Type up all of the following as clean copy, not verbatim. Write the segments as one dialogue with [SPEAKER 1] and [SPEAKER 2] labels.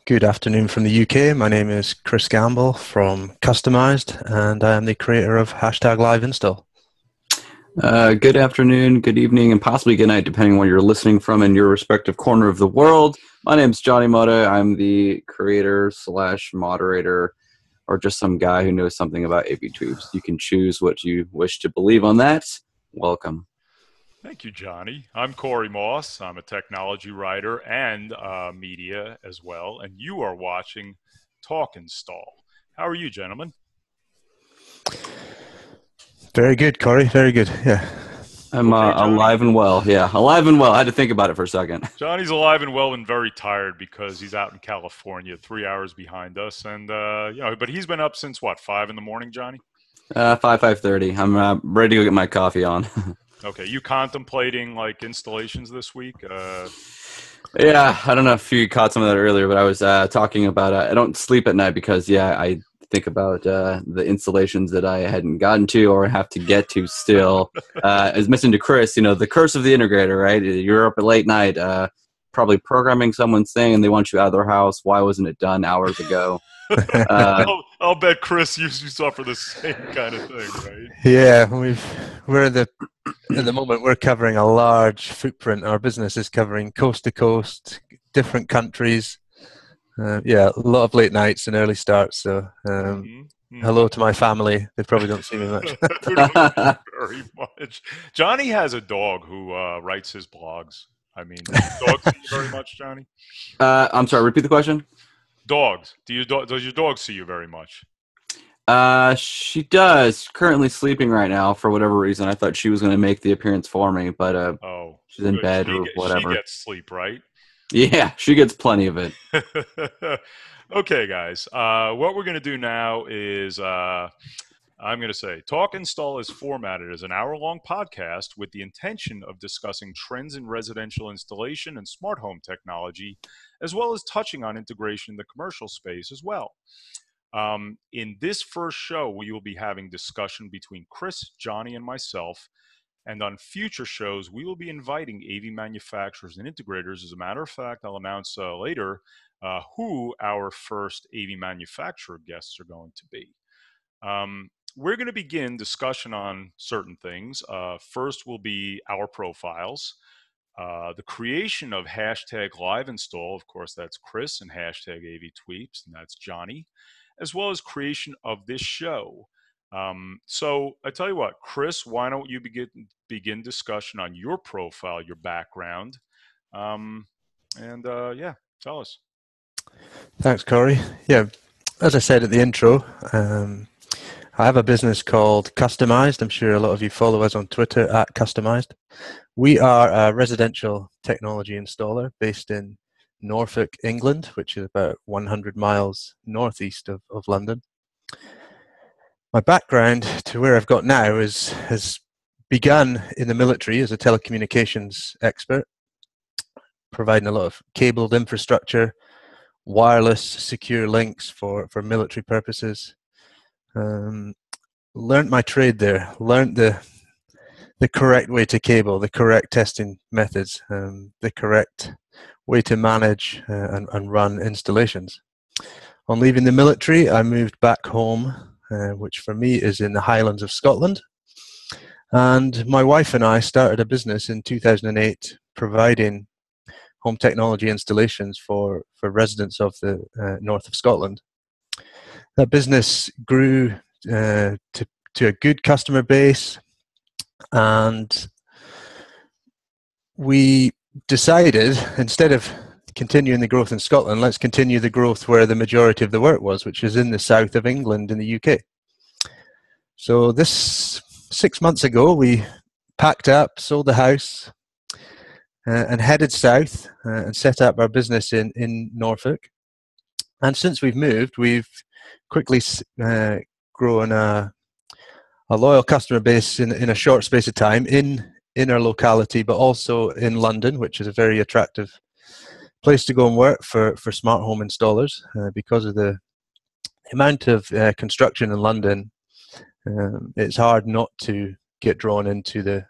[SPEAKER 1] Good afternoon from the UK. My name is Kris Gamble from Customised, and I am the creator of #LiveInstall.
[SPEAKER 2] Good afternoon, good evening, and possibly good night, depending on where you're listening from in your respective corner of the world. My name's Johnny Mota. I'm the creator / moderator, or just some guy who knows something about AV tweets. You can choose what you wish to believe on that. Welcome.
[SPEAKER 3] Thank you, Johnny. I'm Corey Moss. I'm a technology writer and media as well, and you are watching Talk Install. How are you, gentlemen?
[SPEAKER 1] Very good, Corey. Very good. Yeah.
[SPEAKER 2] I'm alive and well. Yeah, alive and well. I had to think about it for a second.
[SPEAKER 3] Johnny's alive and well and very tired because he's out in California, 3 hours behind us, and but he's been up since what, 5 in the morning, Johnny?
[SPEAKER 2] 5:30. I'm ready to go get my coffee on.
[SPEAKER 3] Okay, you contemplating like installations this week?
[SPEAKER 2] Yeah, I don't know if you caught some of that earlier, but I was talking about I don't sleep at night because I think about the installations that I hadn't gotten to or have to get to still. As mentioned to Kris, the curse of the integrator, right? You're up at late night, probably programming someone's thing, and they want you out of their house. Why wasn't it done hours ago?
[SPEAKER 3] I'll bet Kris, you suffer the same kind of thing, right?
[SPEAKER 1] Yeah, at the moment we're covering a large footprint. Our business is covering coast to coast, different countries. A lot of late nights and early starts. So, hello to my family. They probably don't see me much.
[SPEAKER 3] Very much. Johnny has a dog who writes his blogs. I mean, dogs see you very much, Johnny?
[SPEAKER 2] I'm sorry. Repeat the question.
[SPEAKER 3] Dogs. Does your dog see you very much?
[SPEAKER 2] She does. Currently sleeping right now for whatever reason. I thought she was going to make the appearance for me, but she's in bed or whatever.
[SPEAKER 3] She gets sleep, right?
[SPEAKER 2] Yeah, she gets plenty of it.
[SPEAKER 3] Okay, guys. What we're going to do now is I'm going to say Talk Install is formatted as an hour-long podcast with the intention of discussing trends in residential installation and smart home technology, as well as touching on integration in the commercial space as well. In this first show, we will be having discussion between Kris, Johnny, and myself. And on future shows, we will be inviting AV manufacturers and integrators. As a matter of fact, I'll announce later who our first AV manufacturer guests are going to be. We're going to begin discussion on certain things. First will be our profiles. The creation of #LiveInstall, of course, that's Kris, and #AVTweets, and that's Johnny, as well as creation of this show. So I tell you what, Kris, why don't you begin discussion on your profile, your background, tell us.
[SPEAKER 1] Thanks, Corey. Yeah, as I said at the intro, I have a business called Customised. I'm sure a lot of you follow us on Twitter at Customised. We are a residential technology installer based in Norfolk, England, which is about 100 miles northeast of London. My background to where I've got now has begun in the military as a telecommunications expert, providing a lot of cabled infrastructure, wireless secure links for military purposes. Learned my trade there, learned the correct way to cable, the correct testing methods, the correct way to manage and run installations. On leaving the military, I moved back home, which for me is in the Highlands of Scotland. And my wife and I started a business in 2008 providing home technology installations for residents of the north of Scotland. That business grew to a good customer base, and we decided, instead of continuing the growth in Scotland, let's continue the growth where the majority of the work was, which is in the south of England in the UK. So this 6 months ago, we packed up, sold the house, and headed south and set up our business in Norfolk. And since we've moved, we've quickly grown a loyal customer base in a short space of time in our locality, but also in London, which is a very attractive place to go and work for smart home installers because of the amount of construction in London. It's hard not to get drawn into the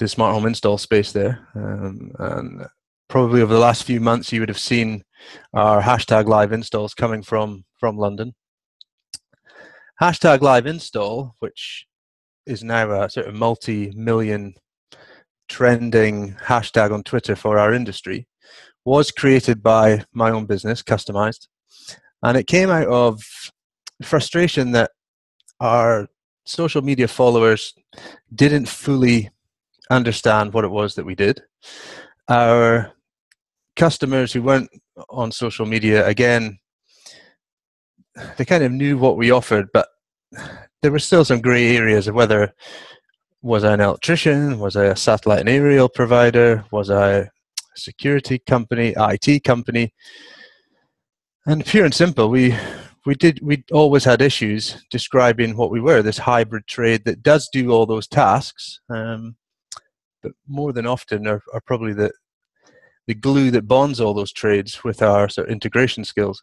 [SPEAKER 1] smart home install space there. And probably over the last few months, you would have seen our hashtag live installs coming from London. Hashtag live install, which is now a sort of multi-million trending hashtag on Twitter for our industry, was created by my own business, Customised. And it came out of frustration that our social media followers didn't fully understand what it was that we did. Our customers who weren't on social media, again, they kind of knew what we offered, but there were still some grey areas of whether was I an electrician, was I a satellite and aerial provider, was I a security company, IT company. And pure and simple, we always had issues describing what we were, this hybrid trade that does do all those tasks, but more than often are probably the glue that bonds all those trades with our sort of integration skills.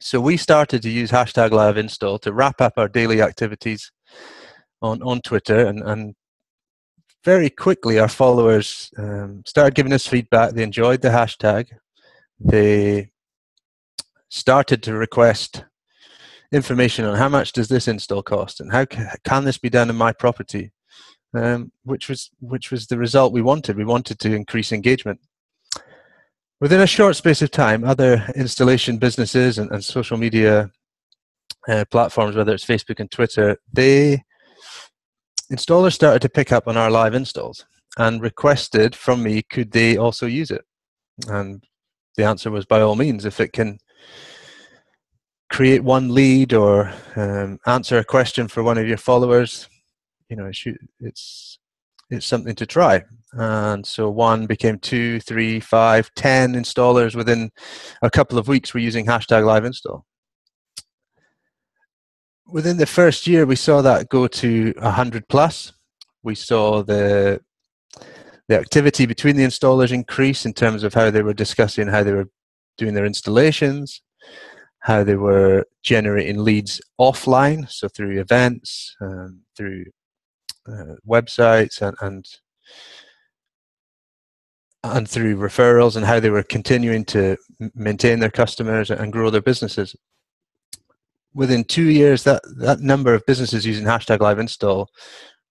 [SPEAKER 1] So we started to use hashtag live install to wrap up our daily activities on Twitter, and very quickly our followers started giving us feedback. They enjoyed the hashtag. They started to request information on how much does this install cost and how can this be done in my property, which was the result we wanted. We wanted to increase engagement. Within a short space of time, other installation businesses and social media platforms, whether it's Facebook and Twitter, installers started to pick up on our live installs and requested from me, could they also use it? And the answer was, by all means, if it can create one lead or answer a question for one of your followers, it's something to try. And so 1 became 2, 3, 5, 10 installers within a couple of weeks were using hashtag live install. Within the first year, we saw that go to 100 plus. We saw the activity between the installers increase in terms of how they were discussing how they were doing their installations, how they were generating leads offline, so through events, through websites, and through referrals, and how they were continuing to maintain their customers and grow their businesses. Within 2 years, that number of businesses using hashtag live install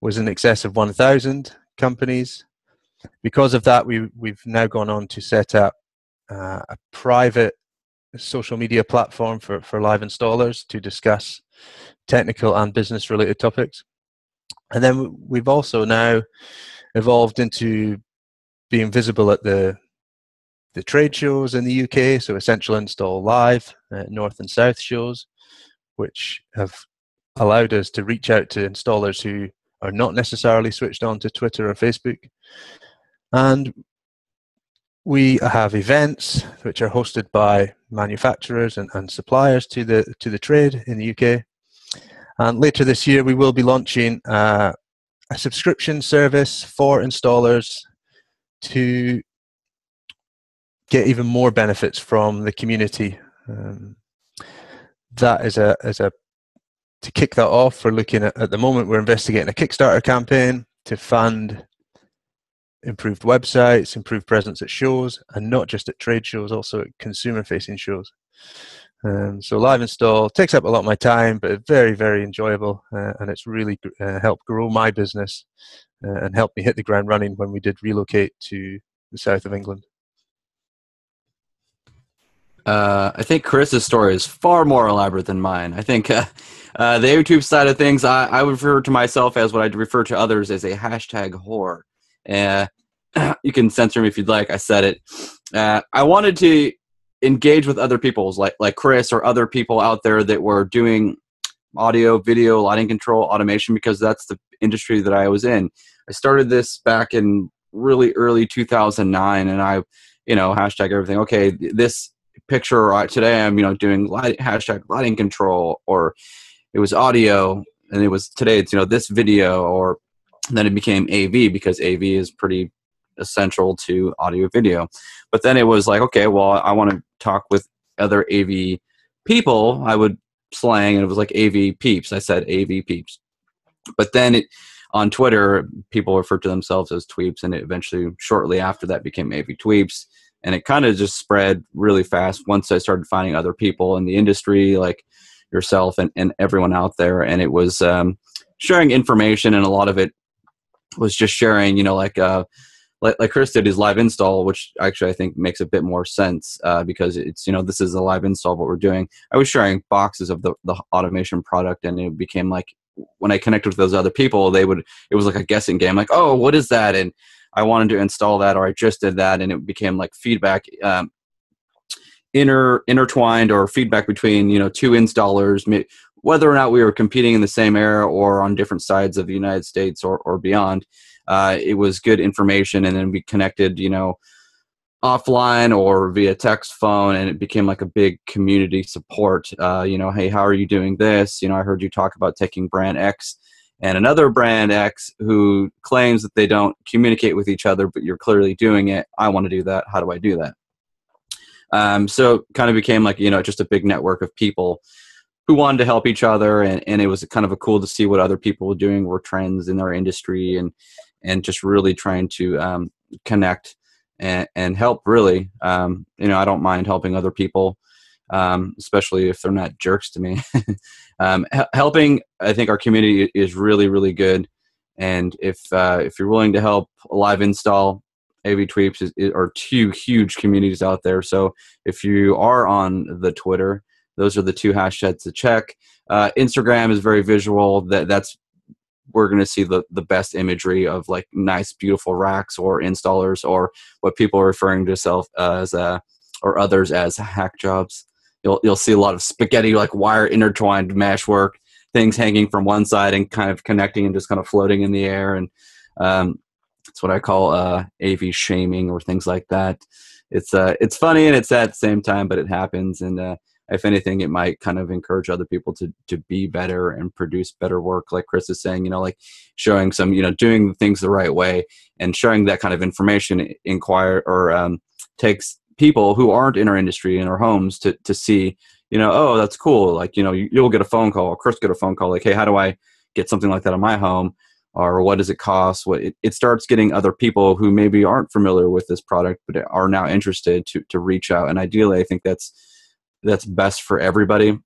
[SPEAKER 1] was in excess of 1,000 companies. Because of that, we've now gone on to set up a private social media platform for live installers to discuss technical and business related topics. And then we've also now evolved into being visible at the trade shows in the UK, so Essential Install Live, North and South shows, which have allowed us to reach out to installers who are not necessarily switched on to Twitter or Facebook. And we have events which are hosted by manufacturers and suppliers to the trade in the UK. And later this year, we will be launching a subscription service for installers to get even more benefits from the community. That is to kick that off. We're looking at the moment, we're investigating a Kickstarter campaign to fund improved websites, improved presence at shows, and not just at trade shows, also at consumer-facing shows. So live install takes up a lot of my time, but it's very, very enjoyable, and it's really helped grow my business and helped me hit the ground running when we did relocate to the south of England.
[SPEAKER 2] I think Chris's story is far more elaborate than mine. I think the YouTube side of things, I would refer to myself as what I'd refer to others as a hashtag whore. You can censor me if you'd like. I said it. I wanted to engage with other people like Kris or other people out there that were doing audio, video, lighting control, automation, because that's the industry that I was in. I started this back in really early 2009, and I, hashtag everything. Okay, this picture today I'm, doing hashtag lighting control, or it was audio, and it was today it's, this video, or then it became AV because AV is pretty essential to audio video. But then it was like, okay, well, I want to talk with other AV people. I would slang, and it was like AV peeps. I said AV peeps. But then on Twitter, people referred to themselves as tweeps, and it eventually, shortly after that, became AV tweeps. And it kind of just spread really fast once I started finding other people in the industry, like yourself and everyone out there. And it was sharing information, and a lot of it was just sharing, like Kris did his live install, which actually I think makes a bit more sense because it's, this is a live install of what we're doing. I was sharing boxes of the automation product, and it became like, when I connected with those other people, it was like a guessing game, like, oh, what is that? And I wanted to install that, or I just did that. And it became like feedback, intertwined, or feedback between, two installers, whether or not we were competing in the same area or on different sides of the United States or beyond. It was good information, and then we connected, offline or via text, phone, and it became like a big community support. Hey, how are you doing this? I heard you talk about taking brand X and another brand X who claims that they don't communicate with each other, but you're clearly doing it. I want to do that. How do I do that? So kind of became like, just a big network of people who wanted to help each other. And it was kind of cool to see what other people were doing, were trends in their industry, and just really trying to connect and help, really. I don't mind helping other people, especially if they're not jerks to me. Helping, I think our community is really, really good. And if you're willing to help a live install, AV Tweeps are two huge communities out there. So if you are on the Twitter, those are the two hashtags to check. Instagram is very visual. We're going to see the best imagery of like nice, beautiful racks or installers, or what people are referring to self as or others as hack jobs. You'll see a lot of spaghetti, like wire intertwined mesh work, things hanging from one side and kind of connecting and just kind of floating in the air. And it's what I call AV shaming, or things like that. It's funny and it's sad at the same time, but it happens. And if anything, it might kind of encourage other people to be better and produce better work. Like Kris is saying, like showing some, doing things the right way, and showing that kind of information takes people who aren't in our industry, in our homes, to see, oh, that's cool. Like, you'll get a phone call, or Kris get a phone call, like, hey, how do I get something like that in my home? Or what does it cost? It starts getting other people who maybe aren't familiar with this product, but are now interested to reach out. And ideally, I think that's best for everybody.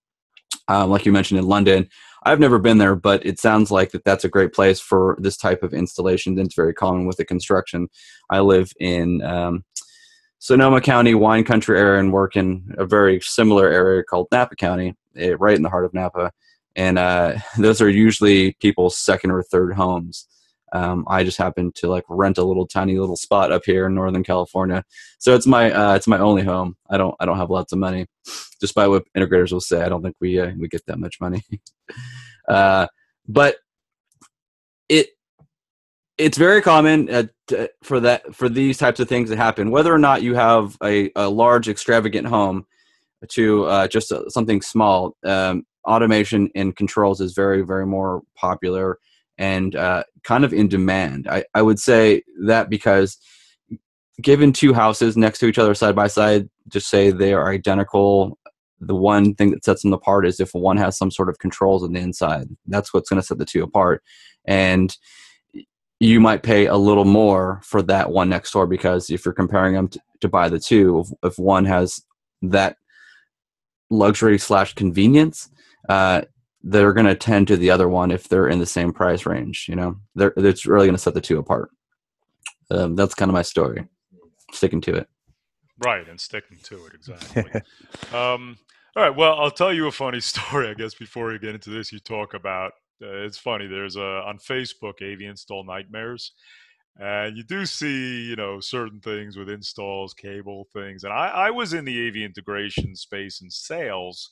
[SPEAKER 2] Like you mentioned in London, I've never been there, but it sounds like that's a great place for this type of installation. And it's very common with the construction. I live in Sonoma County, wine country area, and work in a very similar area called Napa County, right in the heart of Napa. And those are usually people's second or third homes. I just happen to like rent a tiny little spot up here in Northern California, so it's my only home. I don't have lots of money, despite what integrators will say. I don't think we get that much money, but it's very common for these types of things to happen. Whether or not you have a large extravagant home to just something small, automation and controls is very, very more popular and kind of in demand. I would say that because given two houses next to each other side by side, just say they are identical, the one thing that sets them apart is if one has some sort of controls on the inside. That's what's going to set the two apart. And you might pay a little more for that one next door, because if you're comparing them to buy the two, if one has that luxury / convenience, they're going to tend to the other one if they're in the same price range. It's really going to set the two apart. That's kind of my story. Sticking to it.
[SPEAKER 3] Right, and sticking to it, exactly. All right, well, I'll tell you a funny story, I guess, before we get into this. You talk about, it's funny, there's on Facebook, AV Install Nightmares, and you do see, certain things with installs, cable things. And I was in the AV integration space and sales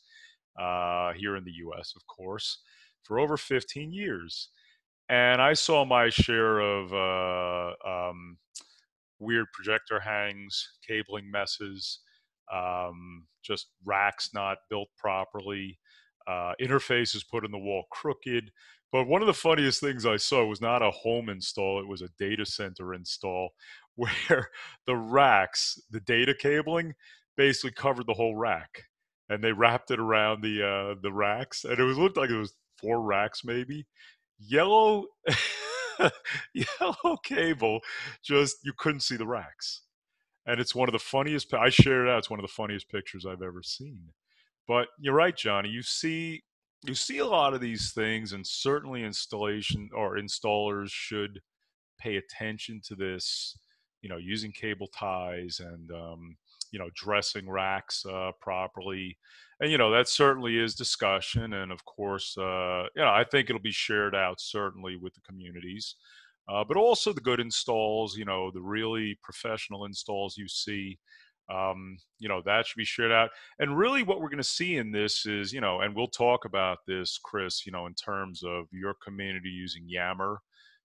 [SPEAKER 3] here in the US, of course, for over 15 years. And I saw my share of weird projector hangs, cabling messes, just racks not built properly, interfaces put in the wall crooked. But one of the funniest things I saw was not a home install, it was a data center install where the racks, the data cabling, basically covered the whole rack. And they wrapped it around the racks. And looked like it was 4 racks maybe. Yellow yellow cable, just you couldn't see the racks. And it's one of the funniest. I shared it out. It's one of the funniest pictures I've ever seen. But you're right, Johnny. You see a lot of these things, and certainly installation or installers should pay attention to this. Using cable ties and dressing racks properly, and that certainly is discussion. And of course, I think it'll be shared out certainly with the communities. But also the good installs, the really professional installs you see, that should be shared out. And really what we're going to see in this is, and we'll talk about this, Kris, in terms of your community using Yammer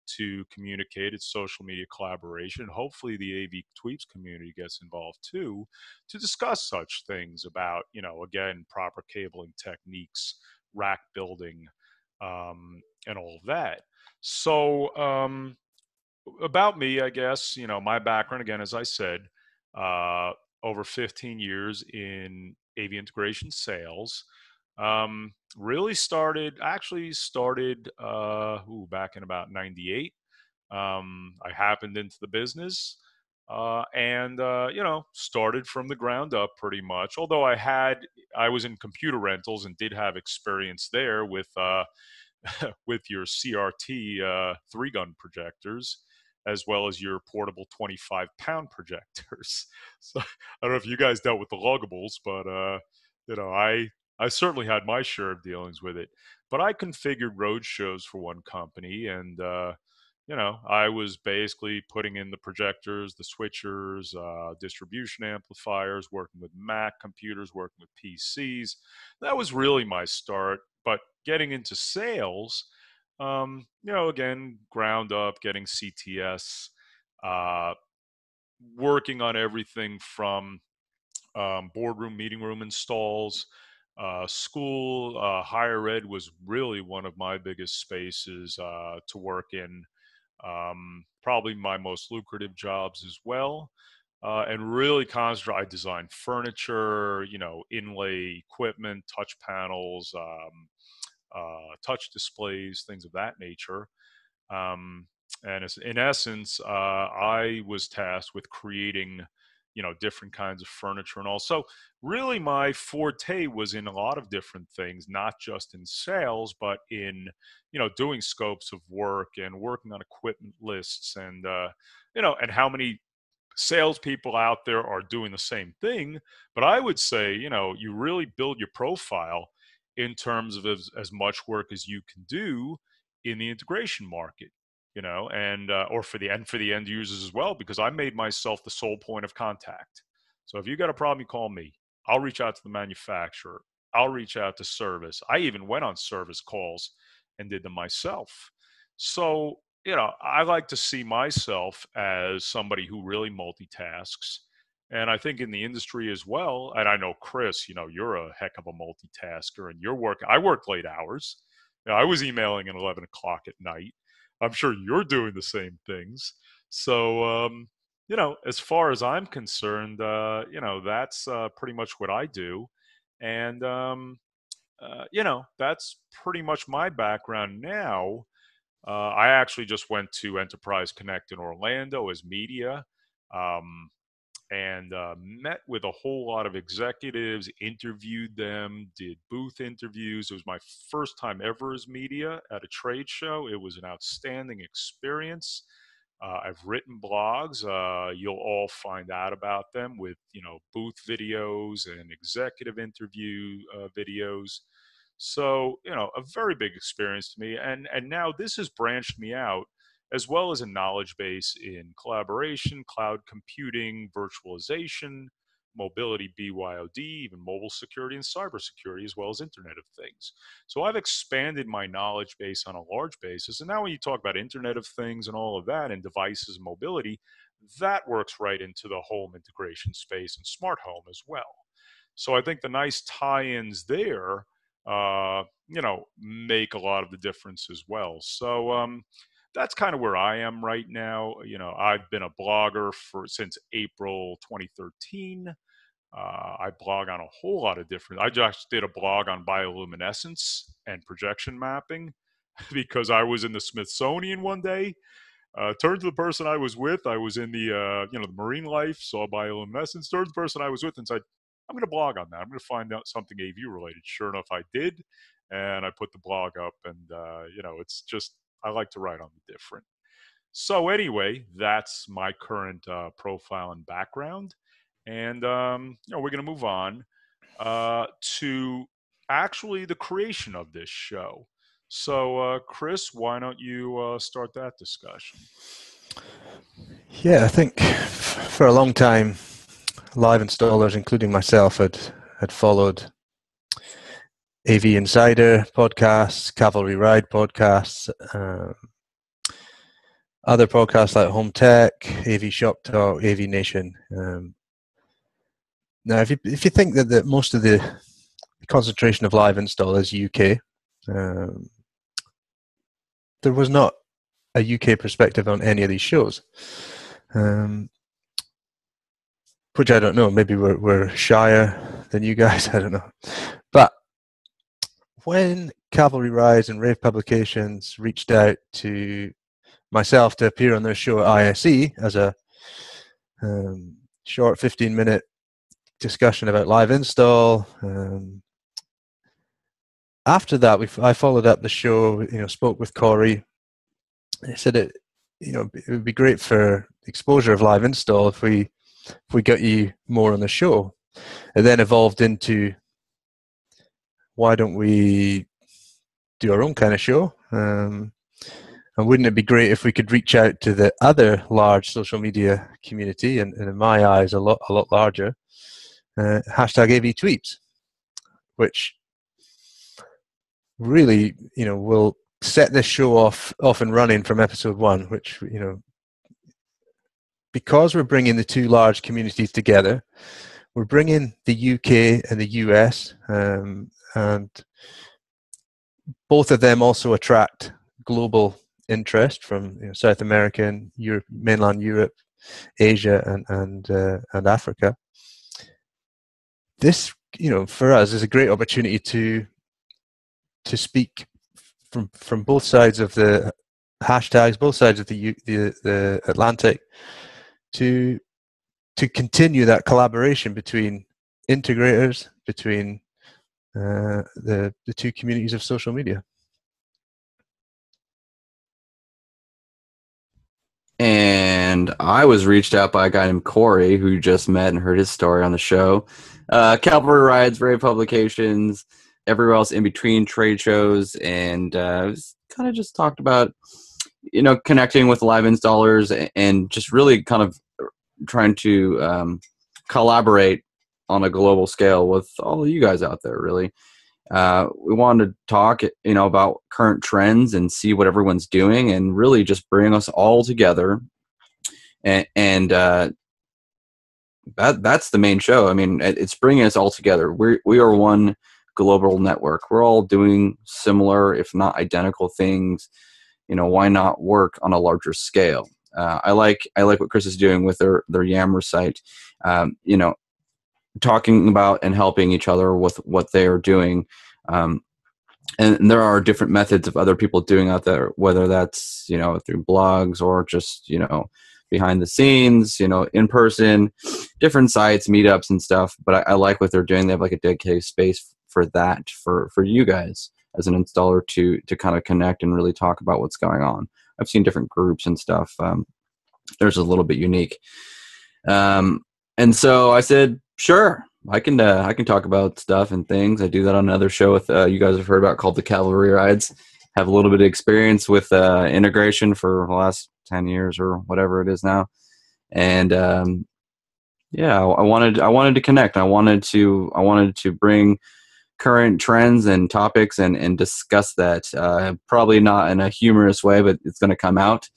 [SPEAKER 3] to communicate its social media collaboration. Hopefully the AV Tweeps community gets involved too, to discuss such things about, again, proper cabling techniques, rack building, and all of that. So about me, I guess, my background, again, as I said, uh, over 15 years in AV integration sales. Really actually started back in about 98. I happened into the business and, started from the ground up pretty much. Although I was in computer rentals and did have experience there with with your CRT 3-gun projectors, as well as your portable 25-pound projectors. So I don't know if you guys dealt with the luggables, but I certainly had my share of dealings with it. But I configured road shows for one company, and I was basically putting in the projectors, the switchers, distribution amplifiers, working with Mac computers, working with PCs. That was really my start. But getting into sales, again, ground up, getting CTS, uh, working on everything from boardroom, meeting room installs, school, higher ed was really one of my biggest spaces to work in. Probably my most lucrative jobs as well. And really concentrate. I designed furniture, inlay equipment, touch panels, touch displays, things of that nature. And in essence, I was tasked with creating, different kinds of furniture and all. So really my forte was in a lot of different things, not just in sales, but in, doing scopes of work and working on equipment lists and, and how many salespeople out there are doing the same thing. But I would say, you really build your profile in terms of as much work as you can do in the integration market, and or for the end users as well, because I made myself the sole point of contact. So if you got a problem, you call me. I'll reach out to the manufacturer. I'll reach out to service. I even went on service calls and did them myself. So I like to see myself as somebody who really multitasks. And I think in the industry as well, and I know Kris, you're a heck of a multitasker and I work late hours. I was emailing at 11 o'clock at night. I'm sure you're doing the same things. So, as far as I'm concerned, that's pretty much what I do. And, that's pretty much my background now. I actually just went to Enterprise Connect in Orlando as media, and met with a whole lot of executives, interviewed them, did booth interviews. It was my first time ever as media at a trade show. It was an outstanding experience. I've written blogs. You'll all find out about them with, booth videos and executive interview videos. So, a very big experience to me. And now this has branched me out as well as a knowledge base in collaboration, cloud computing, virtualization, mobility, BYOD, even mobile security and cybersecurity, as well as Internet of Things. So I've expanded my knowledge base on a large basis. And now when you talk about Internet of Things and all of that and devices and mobility, that works right into the home integration space and smart home as well. So I think the nice tie-ins there, make a lot of the difference as well. So that's kind of where I am right now. I've been a blogger since April 2013. I blog on a whole lot of different. I just did a blog on bioluminescence and projection mapping because I was in the Smithsonian one day. Turned to the person I was with. I was in the the marine life, saw bioluminescence. Turned to the person I was with and said, "I'm going to blog on that. I'm going to find out something AV related." Sure enough, I did, and I put the blog up. And it's just I like to write on the different. So anyway, that's my current profile and background, and we're going to move on to actually the creation of this show. So, Kris, why don't you start that discussion?
[SPEAKER 1] Yeah, I think for a long time, live installers, including myself, had followed AV Insider podcasts, Cavalry Ride podcasts, other podcasts like Home Tech, AV Shop Talk, AV Nation. Now, if you think that most of the concentration of live install is UK, there was not a UK perspective on any of these shows, which I don't know. Maybe we're shyer than you guys. I don't know. But when Cavalry Rides and Rave Publications reached out to myself to appear on their show at ISE as a short 15-minute discussion about live install, after that I followed up the show. Spoke with Corey. He said it would be great for exposure of live install if we got you more on the show. It then evolved into, why don't we do our own kind of show? And wouldn't it be great if we could reach out to the other large social media community, and in my eyes a lot larger, hashtag AV tweets, which really will set this show off and running from episode 1, which because we're bringing the two large communities together, we're bringing the UK and the US, and both of them also attract global interest from South America and Europe, mainland Europe, Asia, and Africa. This, for us, is a great opportunity to speak from both sides of the hashtags, both sides of the Atlantic, to continue that collaboration between integrators, between the two communities of social media.
[SPEAKER 2] And I was reached out by a guy named Corey, who just met and heard his story on the show. Cavalry Rides, Rave Publications, everywhere else in between, trade shows, and kind of just talked about, connecting with live installers and just really kind of trying to collaborate on a global scale with all of you guys out there, really. We wanted to talk, about current trends and see what everyone's doing, and really just bring us all together. And that's the main show. I mean, it's bringing us all together. We are one global network. We're all doing similar, if not identical, things. Why not work on a larger scale? I like what Kris is doing with their Yammer site. Talking about and helping each other with what they are doing. And there are different methods of other people doing out there, whether that's, through blogs or just, behind the scenes, in person, different sites, meetups and stuff. But I like what they're doing. They have like a dedicated space for that, for you guys as an installer to kind of connect and really talk about what's going on. I've seen different groups and stuff. There's a little bit unique. And so I said, sure, I can talk about stuff and things. I do that on another show with you guys have heard about, called the Cavalry Rides. Have a little bit of experience with integration for the last 10 years or whatever it is now. And I wanted to connect. I wanted to bring current trends and topics and discuss that. Probably not in a humorous way, but it's going to come out.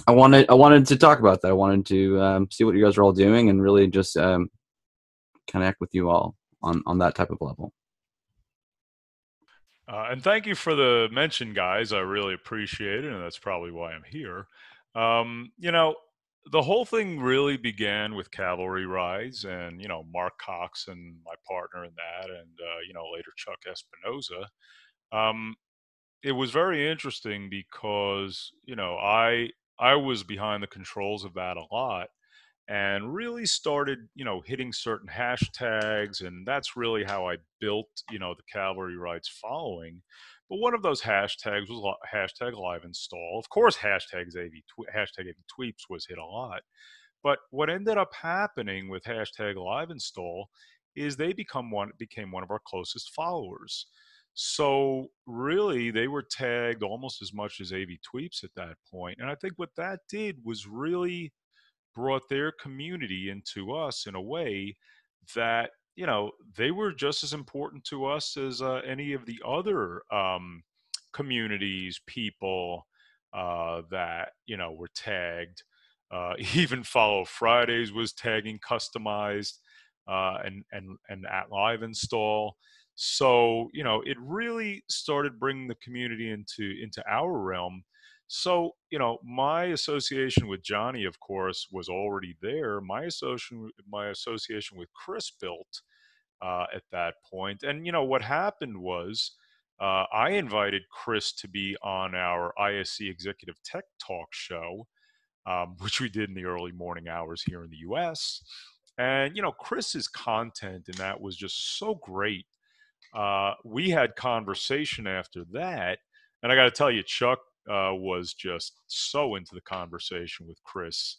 [SPEAKER 2] I wanted to talk about that. I wanted to see what you guys are all doing and really just connect with you all on that type of level.
[SPEAKER 3] And thank you for the mention, guys. I really appreciate it, and that's probably why I'm here. The whole thing really began with Cavalry Rides and, Mark Cox and my partner in that, and, later Chuck Espinoza. it was very interesting because, I was behind the controls of that a lot and really started, hitting certain hashtags. And that's really how I built, the Cavalry Rights following. But one of those hashtags was hashtag live install. Of course, hashtag AV tweets was hit a lot. But what ended up happening with hashtag live install is they became one of our closest followers. So really, they were tagged almost as much as AV Tweeps at that point. And I think what that did was really brought their community into us in a way that, they were just as important to us as any of the other communities, people that, were tagged. Even Follow Fridays was tagging Customized and at live install. So, it really started bringing the community into our realm. So, my association with Johnny, of course, was already there. My association with Kris built at that point. And, what happened was I invited Kris to be on our ISC Executive Tech Talk show, which we did in the early morning hours here in the US. And, Kris's content in that was just so great. We had conversation after that. And I got to tell you, Chuck was just so into the conversation with Kris.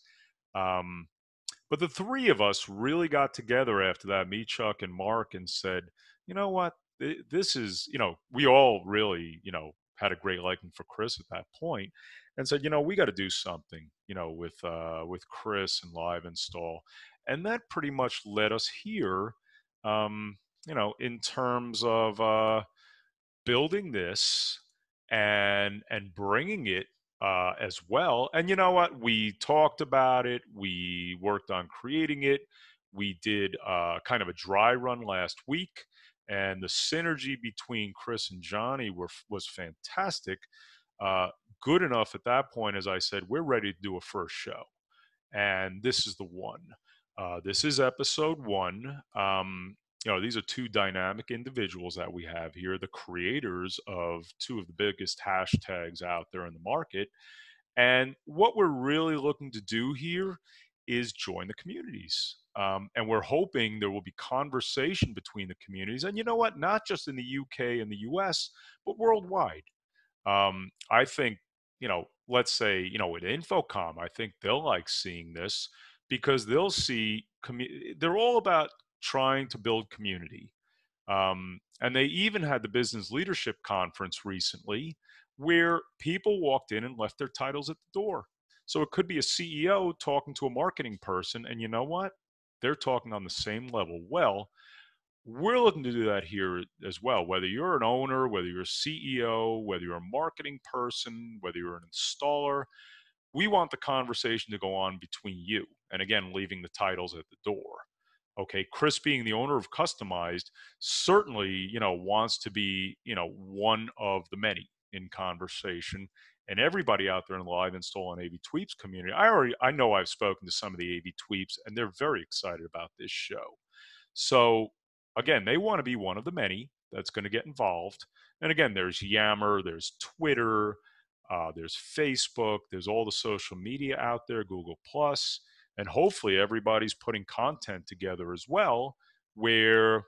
[SPEAKER 3] But the three of us really got together after that, me, Chuck, and Mark, and said, you know what? This is, we all really, had a great liking for Kris at that point, and said, we got to do something, with Kris and live install. And that pretty much led us here, in terms of building this and bringing it as well. And you know what? We talked about it. We worked on creating it. We did kind of a dry run last week, and the synergy between Kris and Johnny was fantastic. Good enough at that point, as I said, we're ready to do a first show, and this is the one. This is episode 1. These are two dynamic individuals that we have here, the creators of two of the biggest hashtags out there in the market. And what we're really looking to do here is join the communities. And we're hoping there will be conversation between the communities. And you know what? Not just in the UK and the US, but worldwide. I think, let's say, with Infocom, I think they'll like seeing this because they'll see, they're all about trying to build community. And they even had the business leadership conference recently where people walked in and left their titles at the door. So it could be a CEO talking to a marketing person, and you know what? They're talking on the same level. Well, we're looking to do that here as well. Whether you're an owner, whether you're a CEO, whether you're a marketing person, whether you're an installer, we want the conversation to go on between you. And again, leaving the titles at the door. Okay, Kris, being the owner of Customized, certainly, wants to be, one of the many in conversation. And everybody out there in the live install and AV Tweeps community, I know I've spoken to some of the AV Tweeps, and they're very excited about this show. So again, they want to be one of the many that's going to get involved. And again, there's Yammer, there's Twitter, there's Facebook, there's all the social media out there, Google Plus. And hopefully everybody's putting content together as well, where,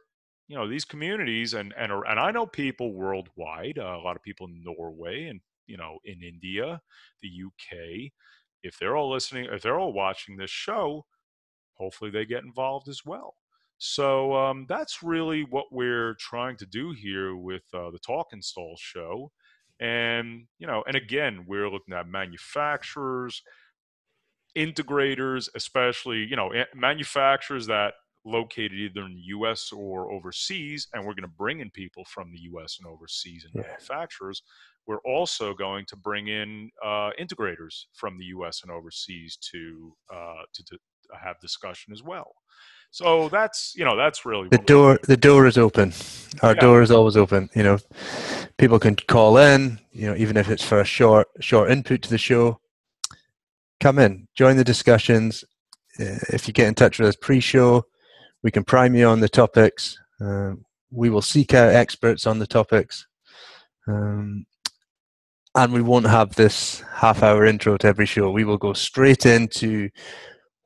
[SPEAKER 3] these communities and I know people worldwide, a lot of people in Norway and, in India, the UK, if they're all listening, if they're all watching this show, hopefully they get involved as well. So that's really what we're trying to do here with the Talk Install show. And, and again, we're looking at manufacturers, integrators, especially, manufacturers that located either in the US or overseas, and we're going to bring in people from the US and overseas and manufacturers. We're also going to bring in integrators from the US and overseas to have discussion as well. So that's really
[SPEAKER 1] the door is open. Our door is always open. People can call in, even if it's for a short input to the show. Come in, join the discussions. If you get in touch with us pre-show, we can prime you on the topics. We will seek out experts on the topics. and we won't have this half-hour intro to every show. We will go straight into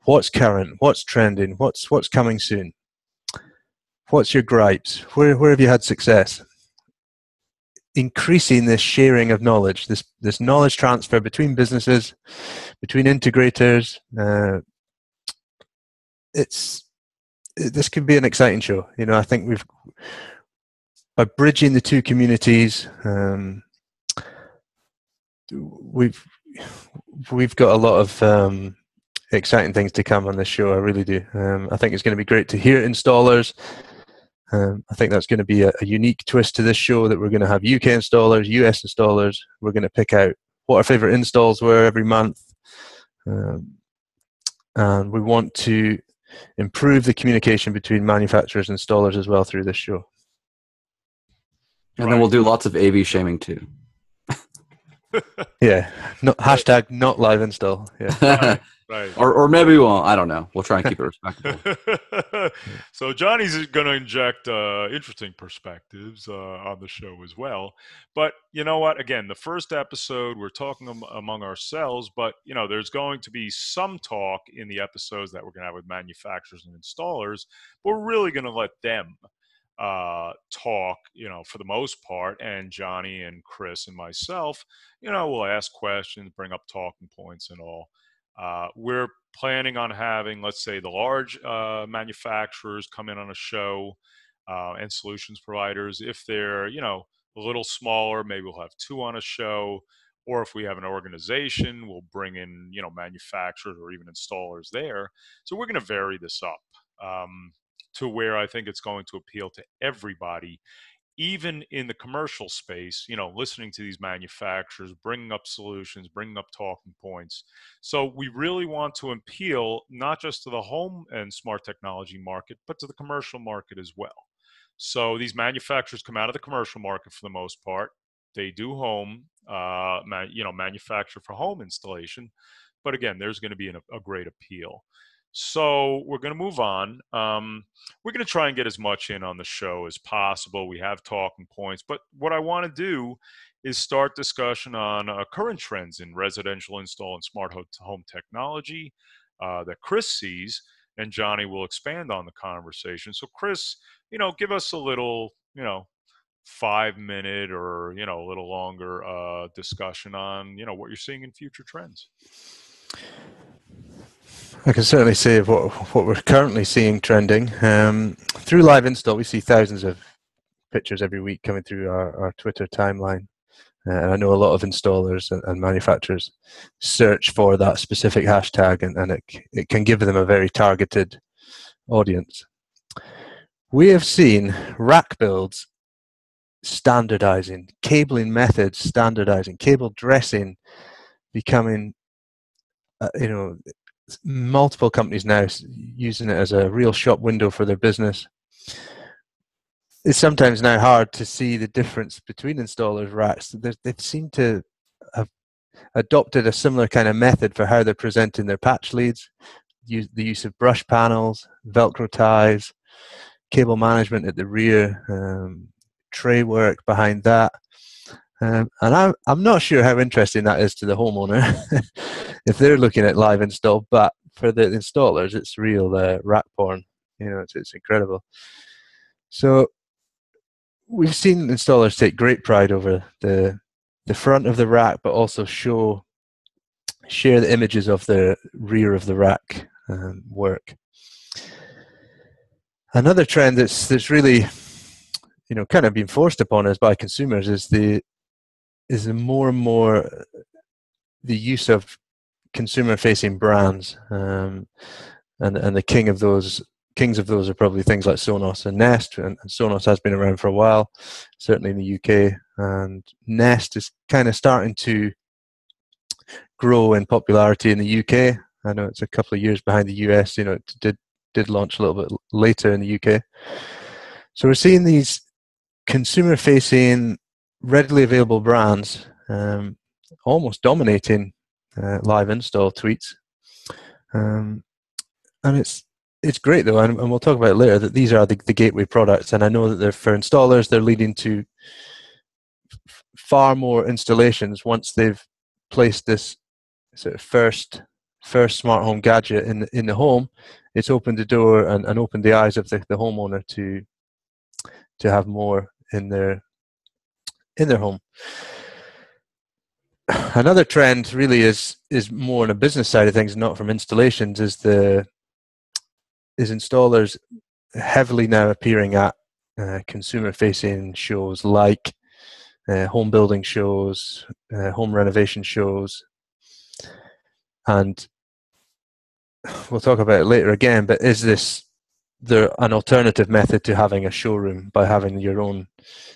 [SPEAKER 1] what's current, what's trending, what's coming soon, what's your gripes, where have you had success. Increasing this sharing of knowledge, this knowledge transfer between businesses, between integrators. This could be an exciting show. I think by bridging the two communities, we've got a lot of exciting things to come on this show. I really do. I think it's going to be great to hear installers. I think that's going to be a unique twist to this show, that we're going to have UK installers, US installers. We're going to pick out what our favorite installs were every month. And we want to improve the communication between manufacturers and installers as well through this show.
[SPEAKER 2] And then we'll do lots of AV shaming too.
[SPEAKER 1] Yeah. Hashtag not live install. Yeah.
[SPEAKER 3] Right.
[SPEAKER 2] Or maybe we won't. I don't know. We'll try and keep it respectable.
[SPEAKER 3] So Johnny's going to inject interesting perspectives on the show as well. But you know what? Again, the first episode, we're talking among ourselves, but there's going to be some talk in the episodes that we're going to have with manufacturers and installers. But we're really going to let them talk, for the most part, and Johnny and Kris and myself, we'll ask questions, bring up talking points and all. We're planning on having, let's say, the large manufacturers come in on a show, and solutions providers. If they're, a little smaller, maybe we'll have 2 on a show. Or if we have an organization, we'll bring in, manufacturers or even installers there. So we're going to vary this up to where I think it's going to appeal to everybody, even in the commercial space, listening to these manufacturers, bringing up solutions, bringing up talking points. So we really want to appeal not just to the home and smart technology market, but to the commercial market as well. So these manufacturers come out of the commercial market for the most part. They do home, manufacture for home installation. But again, there's going to be a great appeal. So we're going to move on. We're going to try and get as much in on the show as possible. We have talking points, but what I want to do is start discussion on current trends in residential install and smart home technology that Kris sees, and Johnny will expand on the conversation. So Kris, give us a little, 5-minute or, a little longer discussion on, what you're seeing in future trends.
[SPEAKER 1] I can certainly say what we're currently seeing trending. Through live install, we see thousands of pictures every week coming through our Twitter timeline. And I know a lot of installers and manufacturers search for that specific hashtag, and it can give them a very targeted audience. We have seen rack builds standardizing, cabling methods standardizing, cable dressing becoming, multiple companies now using it as a real shop window for their business. It's sometimes now hard to see the difference between installers' racks. They seem to have adopted a similar kind of method for how they're presenting their patch leads, the use of brush panels, Velcro ties, cable management at the rear, tray work behind that. And I'm not sure how interesting that is to the homeowner if they're looking at live install, but for the installers, it's real rack porn. It's incredible. So we've seen installers take great pride over the front of the rack, but also share the images of the rear of the rack work. Another trend that's really, kind of being forced upon us by consumers is the more and more the use of consumer-facing brands, and the kings of those are probably things like Sonos and Nest, and Sonos has been around for a while, certainly in the UK, and Nest is kind of starting to grow in popularity in the UK. I know it's a couple of years behind the US. It did launch a little bit later in the UK. So we're seeing these consumer-facing, readily available brands almost dominating live install tweets, and it's great though, and we'll talk about it later, that these are the gateway products, and I know that they're for installers. They're leading to far more installations once they've placed this sort of first smart home gadget in the home. It's opened the door and opened the eyes of the homeowner to have more in their home. Another trend really is more on a business side of things, not from installations, is installers heavily now appearing at consumer-facing shows like home building shows, home renovation shows, and we'll talk about it later again. But is there an alternative method to having a showroom by having your own,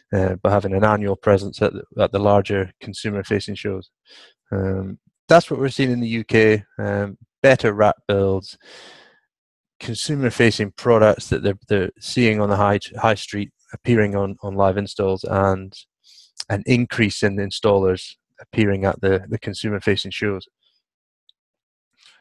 [SPEAKER 1] by having an annual presence at the larger consumer-facing shows? That's what we're seeing in the UK. Better wrap builds, consumer-facing products that they're seeing on the high street appearing on live installs, and an increase in installers appearing at the consumer-facing shows.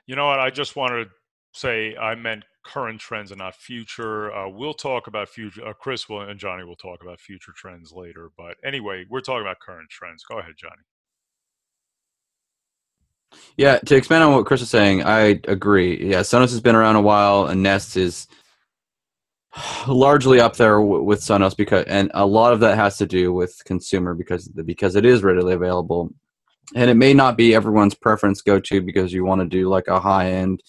[SPEAKER 3] You know what? I just wanted to say I meant current trends and not future. We'll talk about future. Kris and Johnny will talk about future trends later. But anyway, we're talking about current trends. Go ahead, Johnny.
[SPEAKER 2] Yeah, to expand on what Kris is saying, I agree. Yeah, Sonos has been around a while, and Nest is largely up there with Sonos, and a lot of that has to do with consumer because it is readily available, and it may not be everyone's preference go-to because you want to do like a high-end,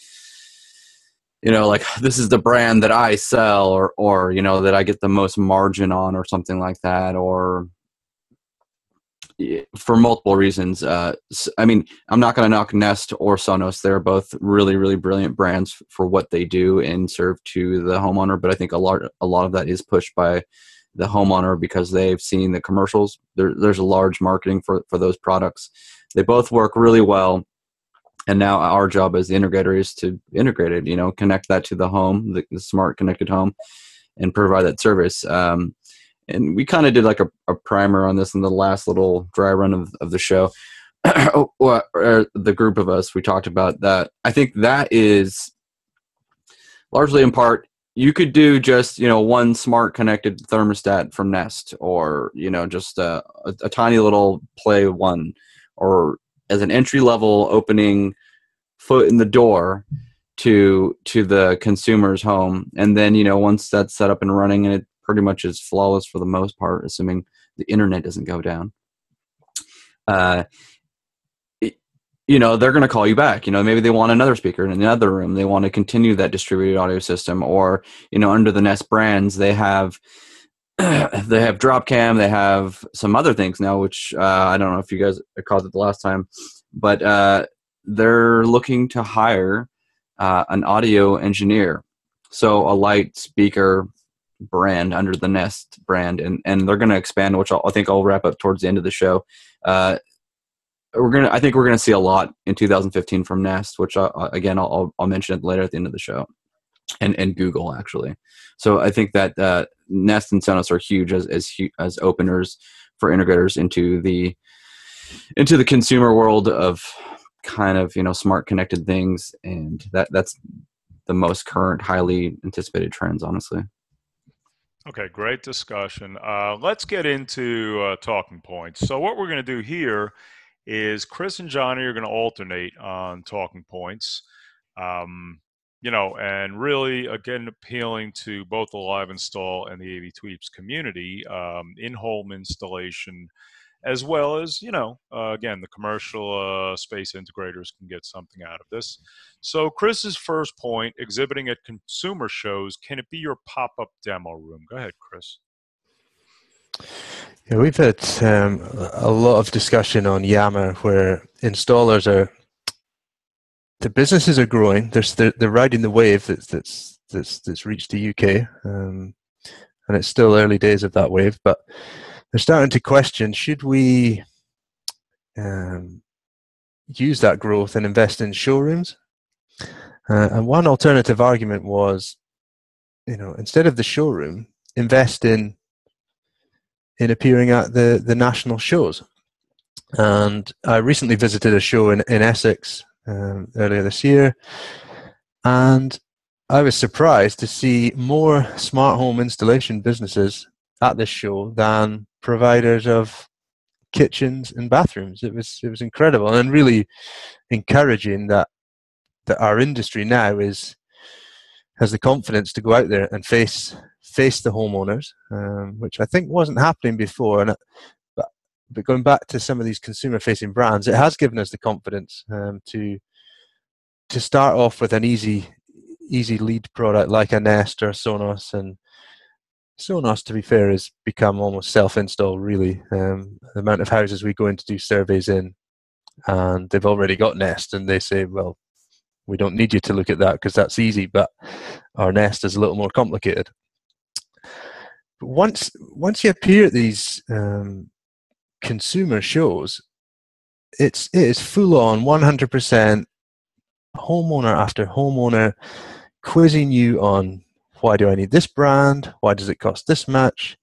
[SPEAKER 2] like this is the brand that I sell, or that I get the most margin on, or something like that, or for multiple reasons. I mean, I'm not going to knock Nest or Sonos. They're both really, really brilliant brands for what they do and serve to the homeowner. But I think a lot of that is pushed by the homeowner because they've seen the commercials. There's a large marketing for those products. They both work really well. And now our job as the integrator is to integrate it, connect that to the home, the smart connected home, and provide that service. And we kind of did like a primer on this in the last little dry run of the show. The group of us, we talked about that. I think that is largely in part, you could do just, one smart connected thermostat from Nest, or, just a tiny little Play One, or as an entry level opening foot in the door to the consumer's home. And then, once that's set up and running, and it pretty much is flawless for the most part, assuming the internet doesn't go down. They're going to call you back. Maybe they want another speaker in another room. They want to continue that distributed audio system, or under the Nest brands, they have Dropcam. They have some other things now, which I don't know if you guys called it the last time, but they're looking to hire an audio engineer, so a light speaker brand under the Nest brand, and they're going to expand, which I think I'll wrap up towards the end of the show. I think we're gonna see a lot in 2015 from Nest, which I'll mention it later at the end of the show, and Google actually. So I think that Nest and Sonos are huge as openers for integrators into the consumer world of kind of smart connected things, and that's the most current, highly anticipated trends, honestly.
[SPEAKER 3] Okay, great discussion. Let's get into talking points. So what we're going to do here is Kris and Johnny are going to alternate on talking points, and really, again, appealing to both the live install and the AV Tweeps community, in-home installation, as well as, again, the commercial space integrators can get something out of this. So Kris's first point, exhibiting at consumer shows, can it be your pop-up demo room? Go ahead, Kris.
[SPEAKER 1] Yeah, we've had a lot of discussion on Yammer where the businesses are growing. They're riding the wave that's reached the UK, and it's still early days of that wave, but they're starting to question, should we use that growth and invest in showrooms? And one alternative argument was, instead of the showroom, invest in appearing at the national shows. And I recently visited a show in Essex earlier this year, and I was surprised to see more smart home installation businesses at this show than providers of kitchens and bathrooms. It was incredible, and really encouraging that our industry now has the confidence to go out there and face the homeowners, which I think wasn't happening before. And but going back to some of these consumer-facing brands, it has given us the confidence to start off with an easy lead product like a Nest or a Sonos. And Sonos, to be fair, has become almost self-install, really. The amount of houses we go in to do surveys in, and they've already got Nest, and they say, well, we don't need you to look at that because that's easy, but our Nest is a little more complicated. But once you appear at these consumer shows, it is full on 100% homeowner after homeowner quizzing you on, why do I need this brand? Why does it cost this much?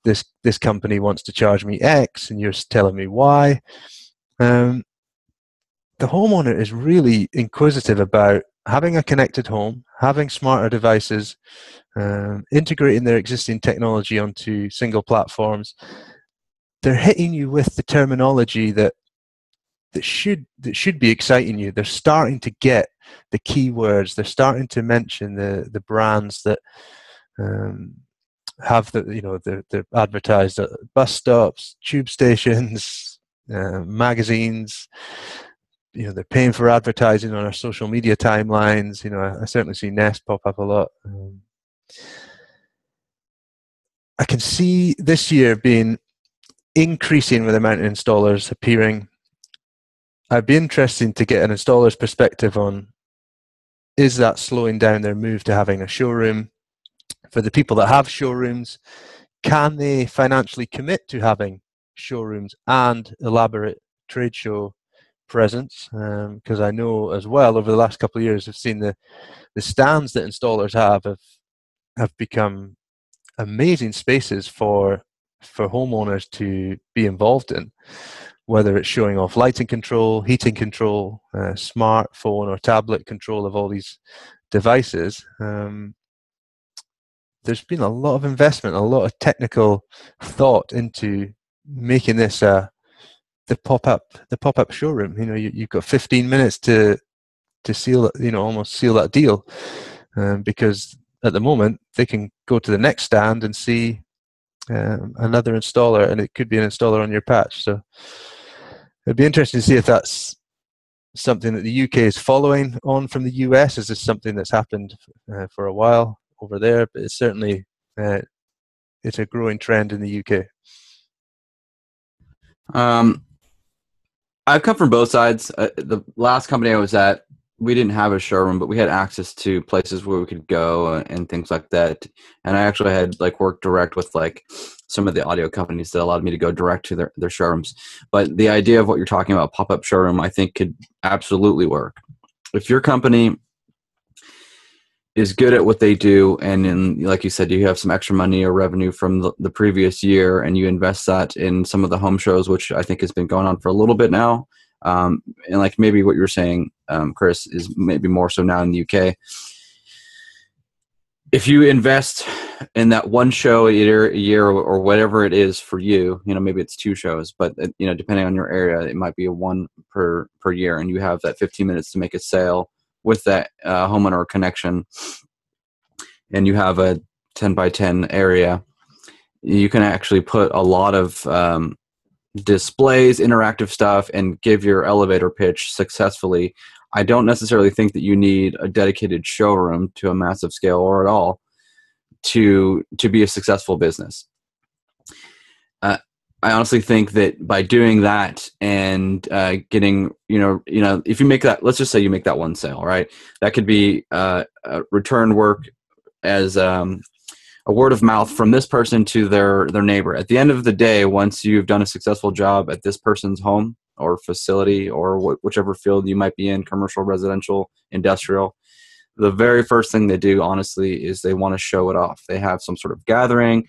[SPEAKER 1] This company wants to charge me X, and you're telling me why. The homeowner is really inquisitive about having a connected home, having smarter devices, integrating their existing technology onto single platforms. They're hitting you with the terminology that should be exciting you. They're starting to get the keywords. They're starting to mention the brands that have they're advertised at bus stops, tube stations, magazines. They're paying for advertising on our social media timelines. I certainly see Nest pop up a lot. I can see this year being increasing with the amount of installers appearing. I'd be interested to get an installer's perspective on, is that slowing down their move to having a showroom? For the people that have showrooms, can they financially commit to having showrooms and elaborate trade show presence? Because I know as well, over the last couple of years, I've seen the stands that installers have become amazing spaces for homeowners to be involved in, whether it's showing off lighting control, heating control, smartphone or tablet control of all these devices. There's been a lot of investment, a lot of technical thought into making this the pop-up showroom. You've got 15 minutes to seal, almost seal that deal, because at the moment they can go to the next stand and see another installer, and it could be an installer on your patch. So it'd be interesting to see if that's something that the UK is following on from the US. Is this something that's happened for a while over there? But it's certainly it's a growing trend in the UK.
[SPEAKER 2] I've come from both sides. The last company I was at, we didn't have a showroom, but we had access to places where we could go and things like that. And I actually had worked direct with some of the audio companies that allowed me to go direct to their showrooms. But the idea of what you're talking about, pop-up showroom, I think could absolutely work. If your company is good at what they do, and like you said, you have some extra money or revenue from the previous year, and you invest that in some of the home shows, which I think has been going on for a little bit now. And maybe what you're saying, Kris, is maybe more so now in the UK. If you invest in that one show a year or whatever it is for you, maybe it's 2 shows, but depending on your area, it might be a 1 per year, and you have that 15 minutes to make a sale with that homeowner connection, and you have a 10 by 10 area, you can actually put a lot of displays, interactive stuff, and give your elevator pitch successfully. I don't necessarily think that you need a dedicated showroom to a massive scale or at all to be a successful business. I honestly think that by doing that and getting, if you make that, let's just say you make that 1 sale, right? That could be return work as a word of mouth from this person to their neighbor. At the end of the day, once you've done a successful job at this person's home or facility or whichever field you might be in, commercial, residential, industrial, the very first thing they do, honestly, is they want to show it off. They have some sort of gathering,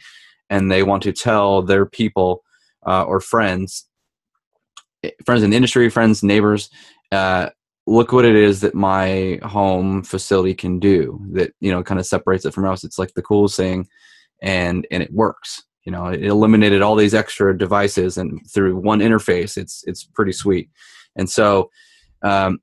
[SPEAKER 2] and they want to tell their people or friends in the industry, friends, neighbors, look what it is that my home facility can do that, kind of separates it from us. It's like the coolest thing, and it works. It eliminated all these extra devices, and through one interface, it's pretty sweet. And so, I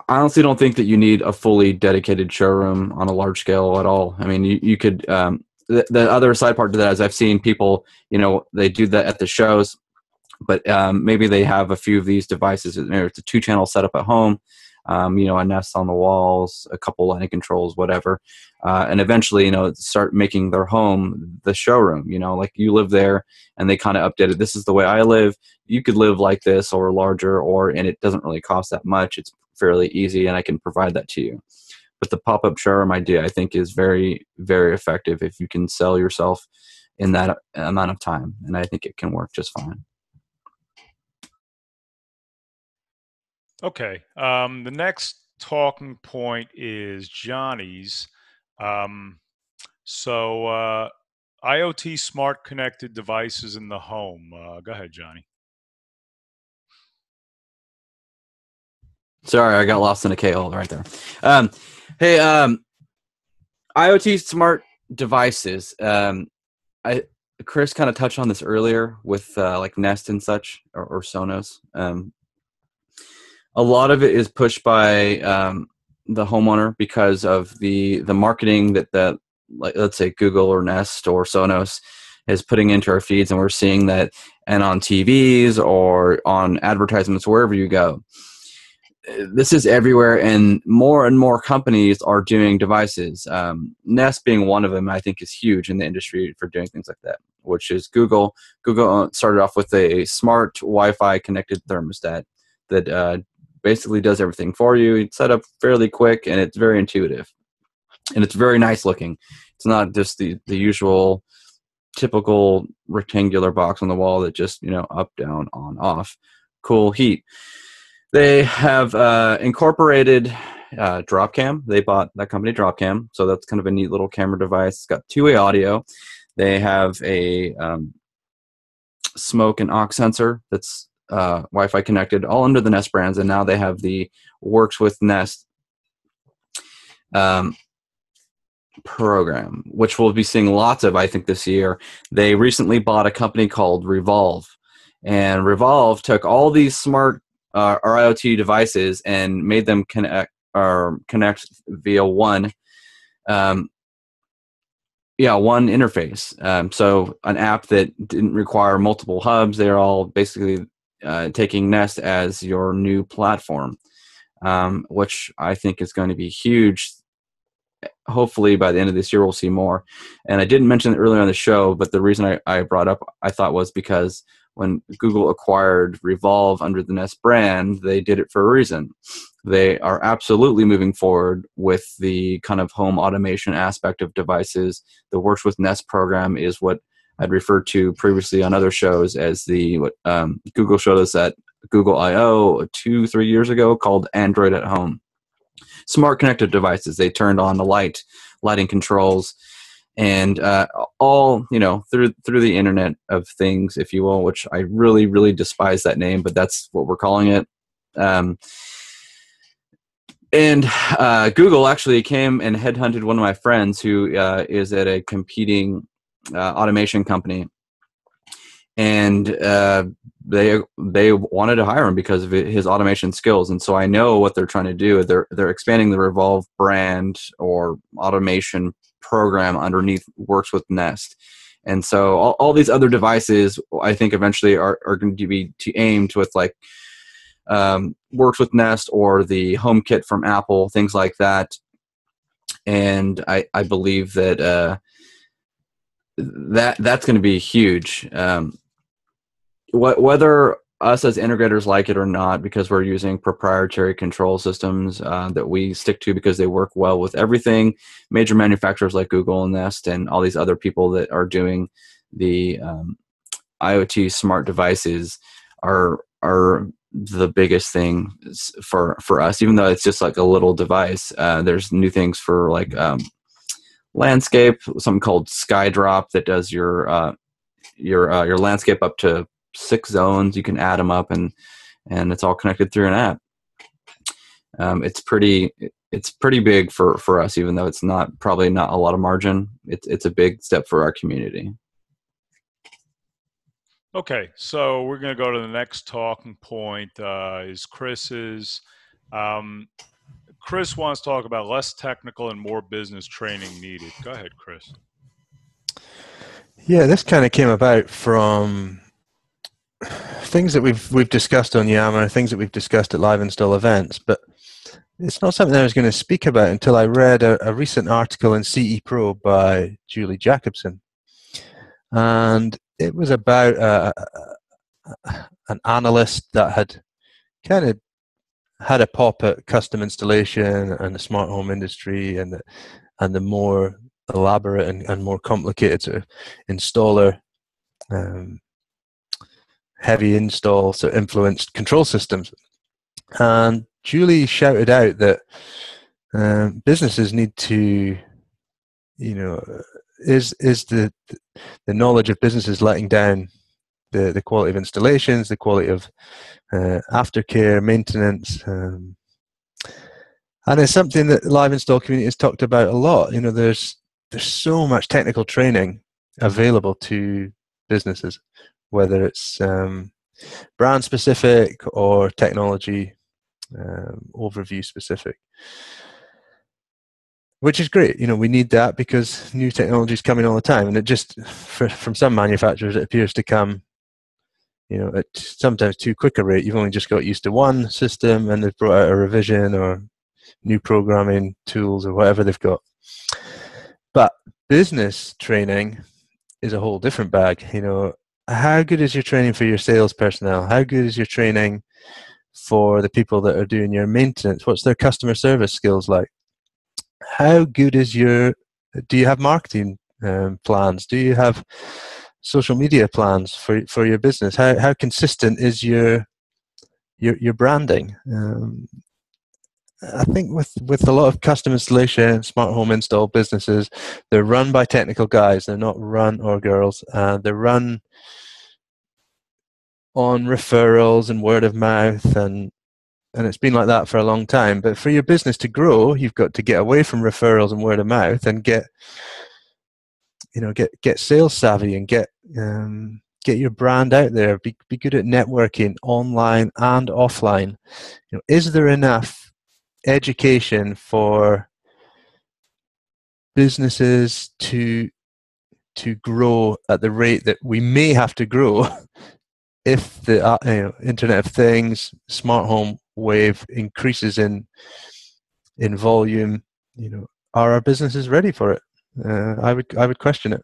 [SPEAKER 2] honestly don't think that you need a fully dedicated showroom on a large scale at all. I mean, you could, the other side part to that is I've seen people, they do that at the shows, but maybe they have a few of these devices. It's a 2-channel setup at home, a Nest on the walls, a couple lighting controls, whatever. And eventually, start making their home the showroom, like you live there and they kind of update it. This is the way I live. You could live like this or larger, and it doesn't really cost that much. It's fairly easy and I can provide that to you. But the pop-up showroom idea, I think, is very, very effective if you can sell yourself in that amount of time. And I think it can work just fine.
[SPEAKER 3] Okay. The next talking point is Johnny's. IoT smart connected devices in the home. Go ahead, Johnny.
[SPEAKER 2] Sorry, I got lost in a K-hole right there. IoT smart devices. Kris kind of touched on this earlier with like Nest and such, or Sonos. A lot of it is pushed by the homeowner because of the marketing that like, let's say Google or Nest or Sonos is putting into our feeds, and we're seeing that, and on TVs or on advertisements wherever you go. This is everywhere, and more companies are doing devices. Nest being one of them, I think, is huge in the industry for doing things like that, which is Google. Google started off with a smart Wi-Fi connected thermostat that basically does everything for you. It's set up fairly quick, and it's very intuitive, and it's very nice looking. It's not just the usual typical rectangular box on the wall that just, up, down, on, off, cool, heat. They have incorporated Dropcam. They bought that company, Dropcam, so that's kind of a neat little camera device. It's got 2-way audio. They have a smoke and aux sensor that's Wi-Fi connected, all under the Nest brands, and now they have the Works with Nest program, which we'll be seeing lots of, I think, this year. They recently bought a company called Revolve, and Revolve took all these smart or IoT devices and made them connect via one interface. So an app that didn't require multiple hubs. They're all basically taking Nest as your new platform, which I think is going to be huge. Hopefully by the end of this year we'll see more. And I didn't mention it earlier on the show, but the reason I brought up, I thought, was because when Google acquired Revolve under the Nest brand, they did it for a reason. They are absolutely moving forward with the kind of home automation aspect of devices. The Works with Nest program is what I'd referred to previously on other shows as what Google showed us at Google I/O 2-3 years ago, called Android at Home. Smart connected devices. They turned on the lighting controls, and all through the Internet of Things, if you will, which I really, really despise that name, but that's what we're calling it. And Google actually came and headhunted one of my friends who is at a competing automation company, and they wanted to hire him because of his automation skills. And so I know what they're trying to do. They're expanding the Revolve brand or automation program underneath Works with Nest. And so all these other devices, I think, eventually are going to be aimed with like Works with Nest or the HomeKit from Apple, things like that. And I believe that that's going to be huge. Whether us as integrators like it or not, because we're using proprietary control systems that we stick to because they work well with everything. Major manufacturers like Google and Nest and all these other people that are doing the IoT smart devices are the biggest thing for us. Even though it's just like a little device, there's new things for like landscape, something called SkyDrop that does your landscape up to 6 zones. You can add them up, and it's all connected through an app. It's pretty big for us, even though it's probably not a lot of margin. It's a big step for our community.
[SPEAKER 3] Okay, so we're going to go to the next talking point. Is Chris's. Um, Kris wants to talk about less technical and more business training needed. Go ahead, Kris.
[SPEAKER 1] Yeah, this kind of came about from things that we've discussed on Yammer, things that we've discussed at live install events, but it's not something I was going to speak about until I read a recent article in CE Pro by Julie Jacobson. And it was about an analyst that had kind of had a pop at custom installation and the smart home industry and the more elaborate and more complicated sort of installer heavy install sort of influenced control systems. And Julie shouted out that businesses need to, is the knowledge of businesses letting down the quality of installations, the quality of aftercare, maintenance, and it's something that the live install community has talked about a lot. There's so much technical training available to businesses, whether it's brand specific or technology overview specific, which is great. We need that because new technology is coming all the time, and it just from some manufacturers it appears to come at sometimes too quick a rate. You've only just got used to one system and they've brought out a revision or new programming tools or whatever they've got. But business training is a whole different bag. How good is your training for your sales personnel? How good is your training for the people that are doing your maintenance? What's their customer service skills like? How good is do you have marketing plans? Do you have social media plans for your business? How consistent is your branding? I think with a lot of custom installation, smart home install businesses, they're run by technical guys. They're not run or girls. They're run on referrals and word of mouth, and it's been like that for a long time. But for your business to grow, you've got to get away from referrals and word of mouth and get sales savvy and get your brand out there. Be good at networking online and offline. Is there enough education for businesses to grow at the rate that we may have to grow if the Internet of Things, smart home wave increases in volume? Are our businesses ready for it? I would question it.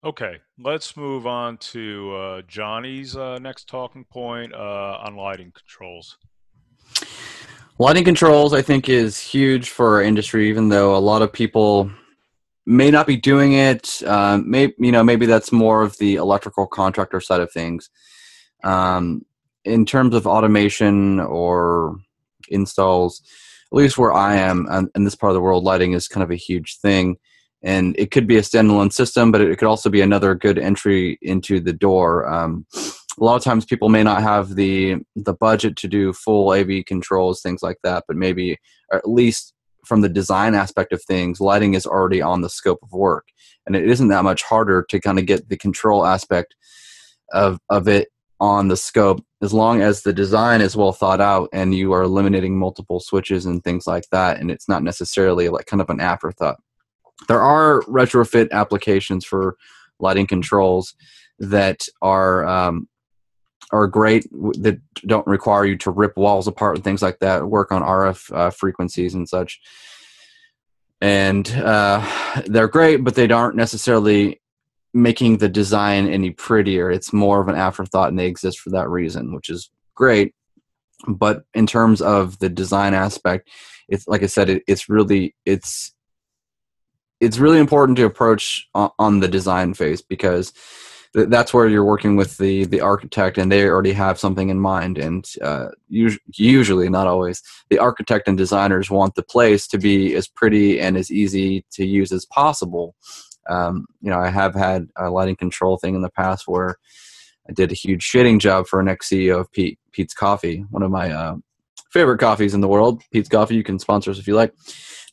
[SPEAKER 3] Okay, let's move on to Johnny's next talking point on lighting controls.
[SPEAKER 2] Lighting controls, I think, is huge for our industry, even though a lot of people may not be doing it. Maybe that's more of the electrical contractor side of things. In terms of automation or installs, at least where I am in this part of the world, lighting is kind of a huge thing. And it could be a standalone system, but it could also be another good entry into the door. A lot of times people may not have the budget to do full AV controls, things like that, but maybe, or at least from the design aspect of things, lighting is already on the scope of work. And it isn't that much harder to kind of get the control aspect of it on the scope, as long as the design is well thought out and you are eliminating multiple switches and things like that, and it's not necessarily like kind of an afterthought. There are retrofit applications for lighting controls that are great, that don't require you to rip walls apart and things like that, work on RF frequencies and such. And they're great, but they aren't necessarily making the design any prettier. It's more of an afterthought, and they exist for that reason, which is great. But in terms of the design aspect, it's like I said, it's really important to approach on the design phase, because that's where you're working with the architect, and they already have something in mind. And usually, not always, the architect and designers want the place to be as pretty and as easy to use as possible. I have had a lighting control thing in the past where I did a huge shading job for an ex-CEO of Pete's Coffee, one of my favorite coffees in the world. Pete's Coffee, you can sponsor us if you like.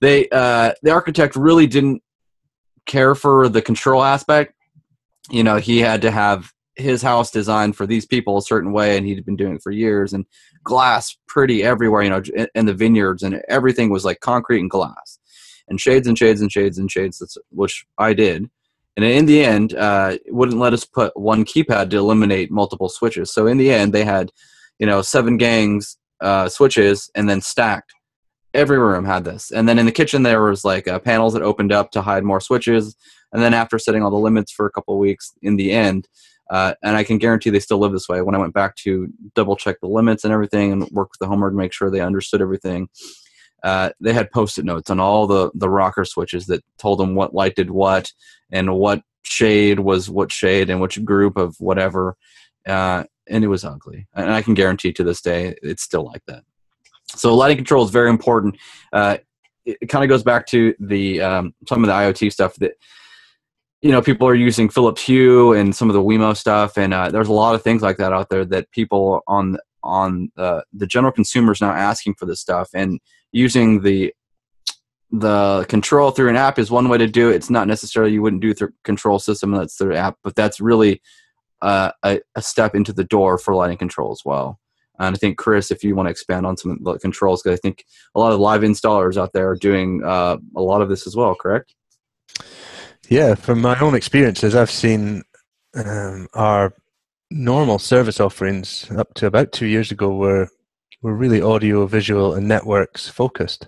[SPEAKER 2] The architect really didn't care for the control aspect. You know, he had to have his house designed for these people a certain way, and he'd been doing it for years, and glass pretty everywhere, you know, in the vineyards, and everything was like concrete and glass and shades and shades and shades and shades, which I did. And in the end, it wouldn't let us put one keypad to eliminate multiple switches. So in the end, they had, you know, 7 gangs switches, and then stacked. Every room had this. And then in the kitchen, there was like panels that opened up to hide more switches. And then after setting all the limits for a couple of weeks, in the end, and I can guarantee they still live this way, when I went back to double check the limits and everything and work with the homeowner to make sure they understood everything, they had Post-it notes on all the rocker switches that told them what light did what and what shade was what shade and which group of whatever. And it was ugly. And I can guarantee to this day it's still like that. So lighting control is very important. It kind of goes back to the some of the IoT stuff that, you know, people are using Philips Hue and some of the Wemo stuff, and there's a lot of things like that out there that people on the general consumers now asking for this stuff, and using the control through an app is one way to do it. It's not necessarily you wouldn't do through control system that's through app, but that's really a step into the door for lighting control as well. And I think, Kris, if you want to expand on some of the controls, because I think a lot of live installers out there are doing a lot of this as well, correct?
[SPEAKER 1] Yeah, from my own experiences, I've seen our normal service offerings up to about 2 years ago were really audio, visual, and networks focused.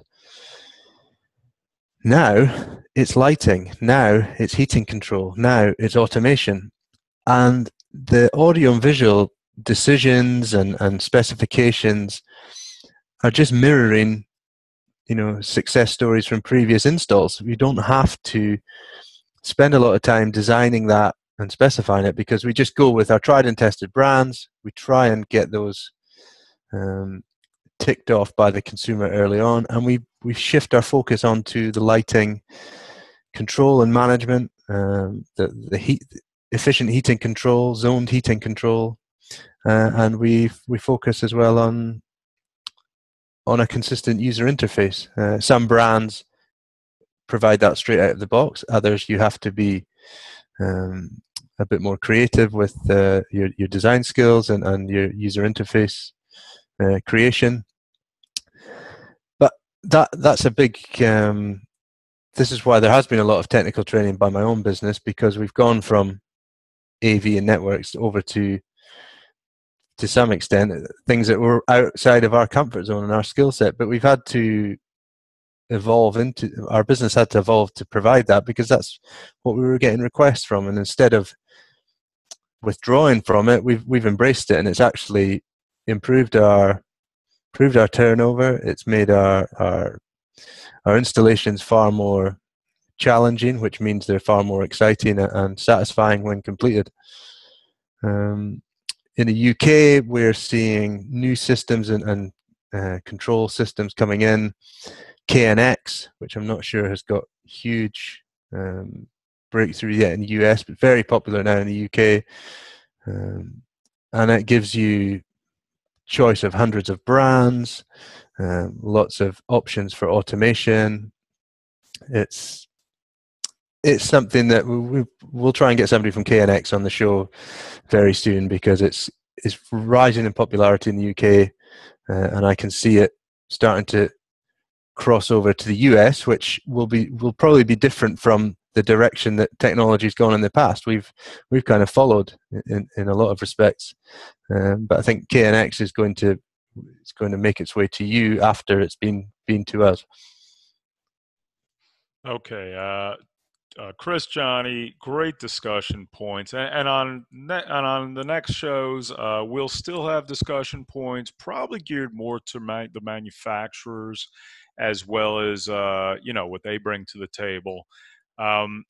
[SPEAKER 1] Now it's lighting. Now it's heating control. Now it's automation. And the audio and visual decisions and specifications are just mirroring, you know, success stories from previous installs. We don't have to spend a lot of time designing that and specifying it, because we just go with our tried and tested brands. We try and get those ticked off by the consumer early on, and we shift our focus onto the lighting control and management, the efficient heating control, zoned heating control, and we focus as well on a consistent user interface. Some brands provide that straight out of the box. Others, you have to be a bit more creative with your design skills and your user interface creation. But that's a big. This is why there has been a lot of technical training by my own business, because we've gone from AV and networks over to some extent things that were outside of our comfort zone and our skill set. But we've had to evolve into, our business had to evolve to provide that, because that's what we were getting requests from. And instead of withdrawing from it, we've embraced it, and it's actually improved our turnover. It's made our installations far more challenging, which means they're far more exciting and satisfying when completed. In the UK, we're seeing new systems and control systems coming in. KNX, which I'm not sure has got huge breakthrough yet in the US, but very popular now in the UK. And it gives you choice of hundreds of brands, lots of options for automation. It's something that we'll try and get somebody from KNX on the show very soon, because it's rising in popularity in the UK, and I can see it starting to cross over to the US, which will probably be different from the direction that technology's gone in the past. We've kind of followed in a lot of respects, but I think KNX is going to make its way to you after it's been to us.
[SPEAKER 3] Okay, Kris, Johnny, great discussion points, and on the next shows, we'll still have discussion points, probably geared more to the manufacturers, as well as what they bring to the table.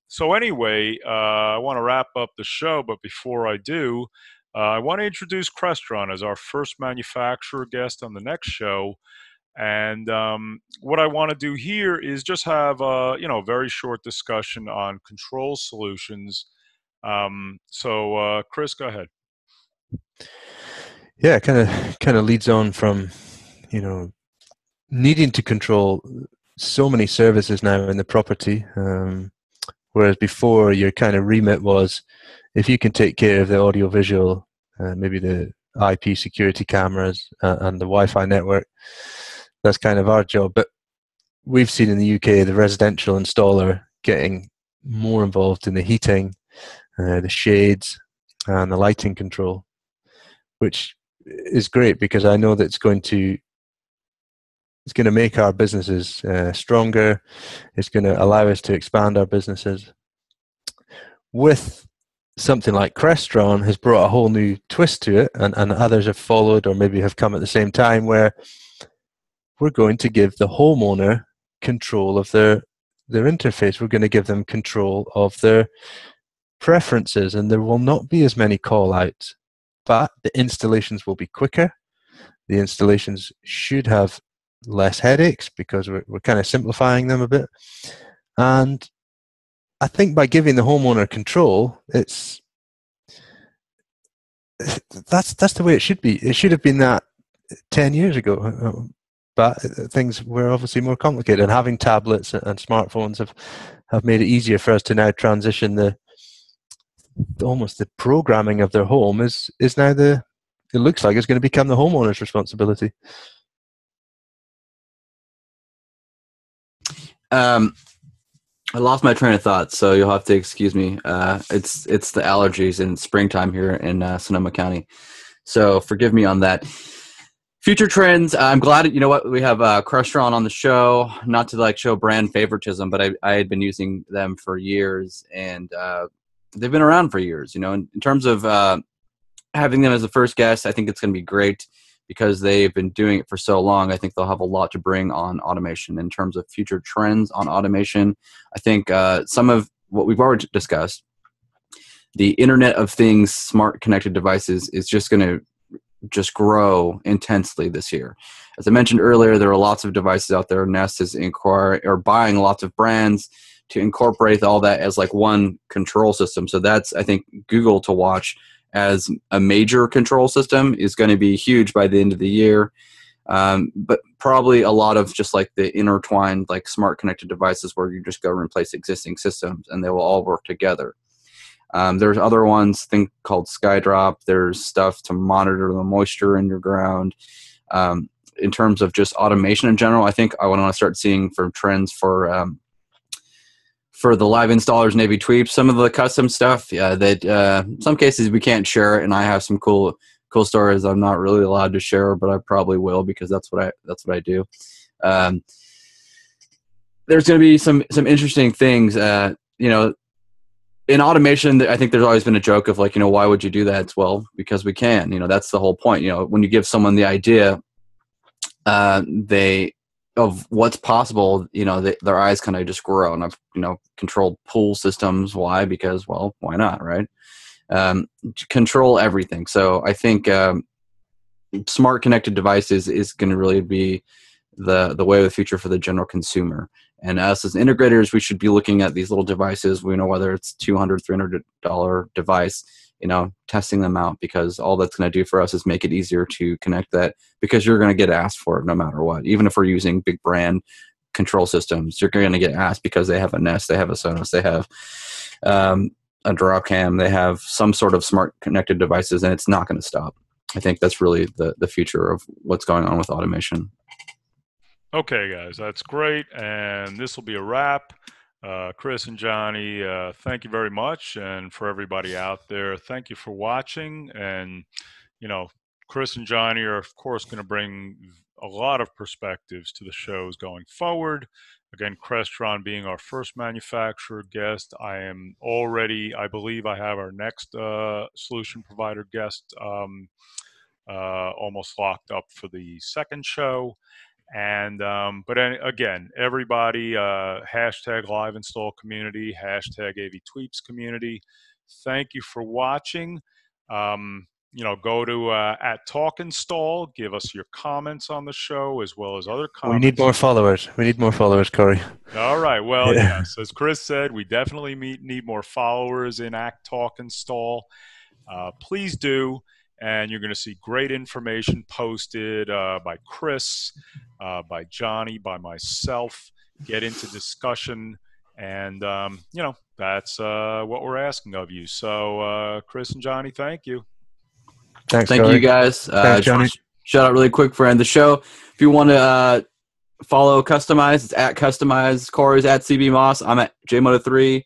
[SPEAKER 3] So anyway, I want to wrap up the show, but before I do, I want to introduce Crestron as our first manufacturer guest on the next show. And what I want to do here is just have a very short discussion on control solutions. So Kris, go ahead.
[SPEAKER 1] Yeah, kind of leads on from needing to control so many services now in the property, Whereas before, your kind of remit was, if you can take care of the audio-visual, maybe the IP security cameras and the Wi-Fi network, that's kind of our job. But we've seen in the UK the residential installer getting more involved in the heating, the shades, and the lighting control, which is great because I know that it's going to make our businesses stronger. It's going to allow us to expand our businesses. With something like Crestron has brought a whole new twist to it, and others have followed or maybe have come at the same time, where we're going to give the homeowner control of their interface. We're going to give them control of their preferences, and there will not be as many call outs, but the installations will be quicker. The installations should have less headaches because we're kind of simplifying them a bit. And I think by giving the homeowner control, that's the way it should be. It should have been that 10 years ago, but things were obviously more complicated. And having tablets and smartphones have made it easier for us to now transition almost the programming of their home is now it looks like it's going to become the homeowner's responsibility.
[SPEAKER 2] I lost my train of thought, so you'll have to excuse me. It's the allergies in springtime here in Sonoma County, so forgive me on that. Future trends. I'm glad you know what we have Crestron on the show. Not to show brand favoritism, but I had been using them for years, and they've been around for years. In terms of having them as the first guest, I think it's going to be great because they've been doing it for so long. I think they'll have a lot to bring on automation. In terms of future trends on automation, I think some of what we've already discussed, the Internet of Things, smart connected devices, is just going to grow intensely this year. As I mentioned earlier, there are lots of devices out there. Nest is buying lots of brands to incorporate all that as one control system. So that's, I think, Google to watch as a major control system is going to be huge by the end of the year. But probably a lot of just the intertwined smart connected devices where you just go and replace existing systems and they will all work together. There's other ones, called SkyDrop. There's stuff to monitor the moisture in your ground. In terms of just automation in general, I think I want to start seeing trends for the live installers, maybe tweak some of the custom stuff. That some cases we can't share it, and I have some cool stories I'm not really allowed to share, but I probably will because that's what I do. There's going to be some interesting things. In automation, I think there's always been a joke of why would you do that? It's, well, because we can. That's the whole point. When you give someone the idea, of what's possible, their eyes kind of just grow. And I've controlled pool systems. Why? Because, well, why not, right? Control everything. So I think smart connected devices is going to really be the way of the future for the general consumer. And us as integrators, we should be looking at these little devices. We know whether it's $200, $300 device, testing them out, because all that's going to do for us is make it easier to connect that, because you're going to get asked for it no matter what. Even if we're using big brand control systems, you're going to get asked because they have a Nest, they have a Sonos, they have a Dropcam, they have some sort of smart connected devices, and it's not going to stop. I think that's really the future of what's going on with automation.
[SPEAKER 3] Okay, guys, that's great. And this will be a wrap. Kris and Johnny, thank you very much. And for everybody out there, thank you for watching. And, Kris and Johnny are, of course, going to bring a lot of perspectives to the shows going forward. Again, Crestron being our first manufacturer guest. I believe I have our next solution provider guest almost locked up for the second show. And again, everybody, hashtag live install community, hashtag AV Tweeps community. Thank you for watching. Go to at Talk Install, give us your comments on the show as well as other comments.
[SPEAKER 1] We need more followers. Corey.
[SPEAKER 3] All right. Well, yes, as Kris said, we definitely need more followers in Act Talk Install. Please do. And you're going to see great information posted by Kris, by Johnny, by myself. Get into discussion And, that's what we're asking of you. So, Kris and Johnny, thank you.
[SPEAKER 1] Thanks,
[SPEAKER 2] Thank
[SPEAKER 1] Corey.
[SPEAKER 2] you guys.
[SPEAKER 1] Thanks, Johnny.
[SPEAKER 2] Shout out really quick for end the show. If you want to follow Customised, it's at Customised. Corey's at CB Moss. I'm at JMota3.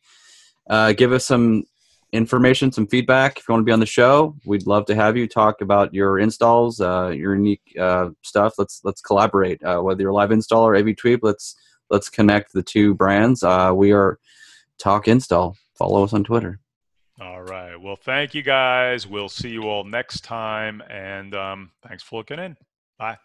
[SPEAKER 2] Give us some information, some feedback. If you want to be on the show, we'd love to have you talk about your installs, your unique stuff. Let's collaborate. Whether you're a live install or AV Tweep, let's connect the two brands. We are Talk Install. Follow us on Twitter.
[SPEAKER 3] All right. Well, thank you guys. We'll see you all next time. And thanks for looking in. Bye.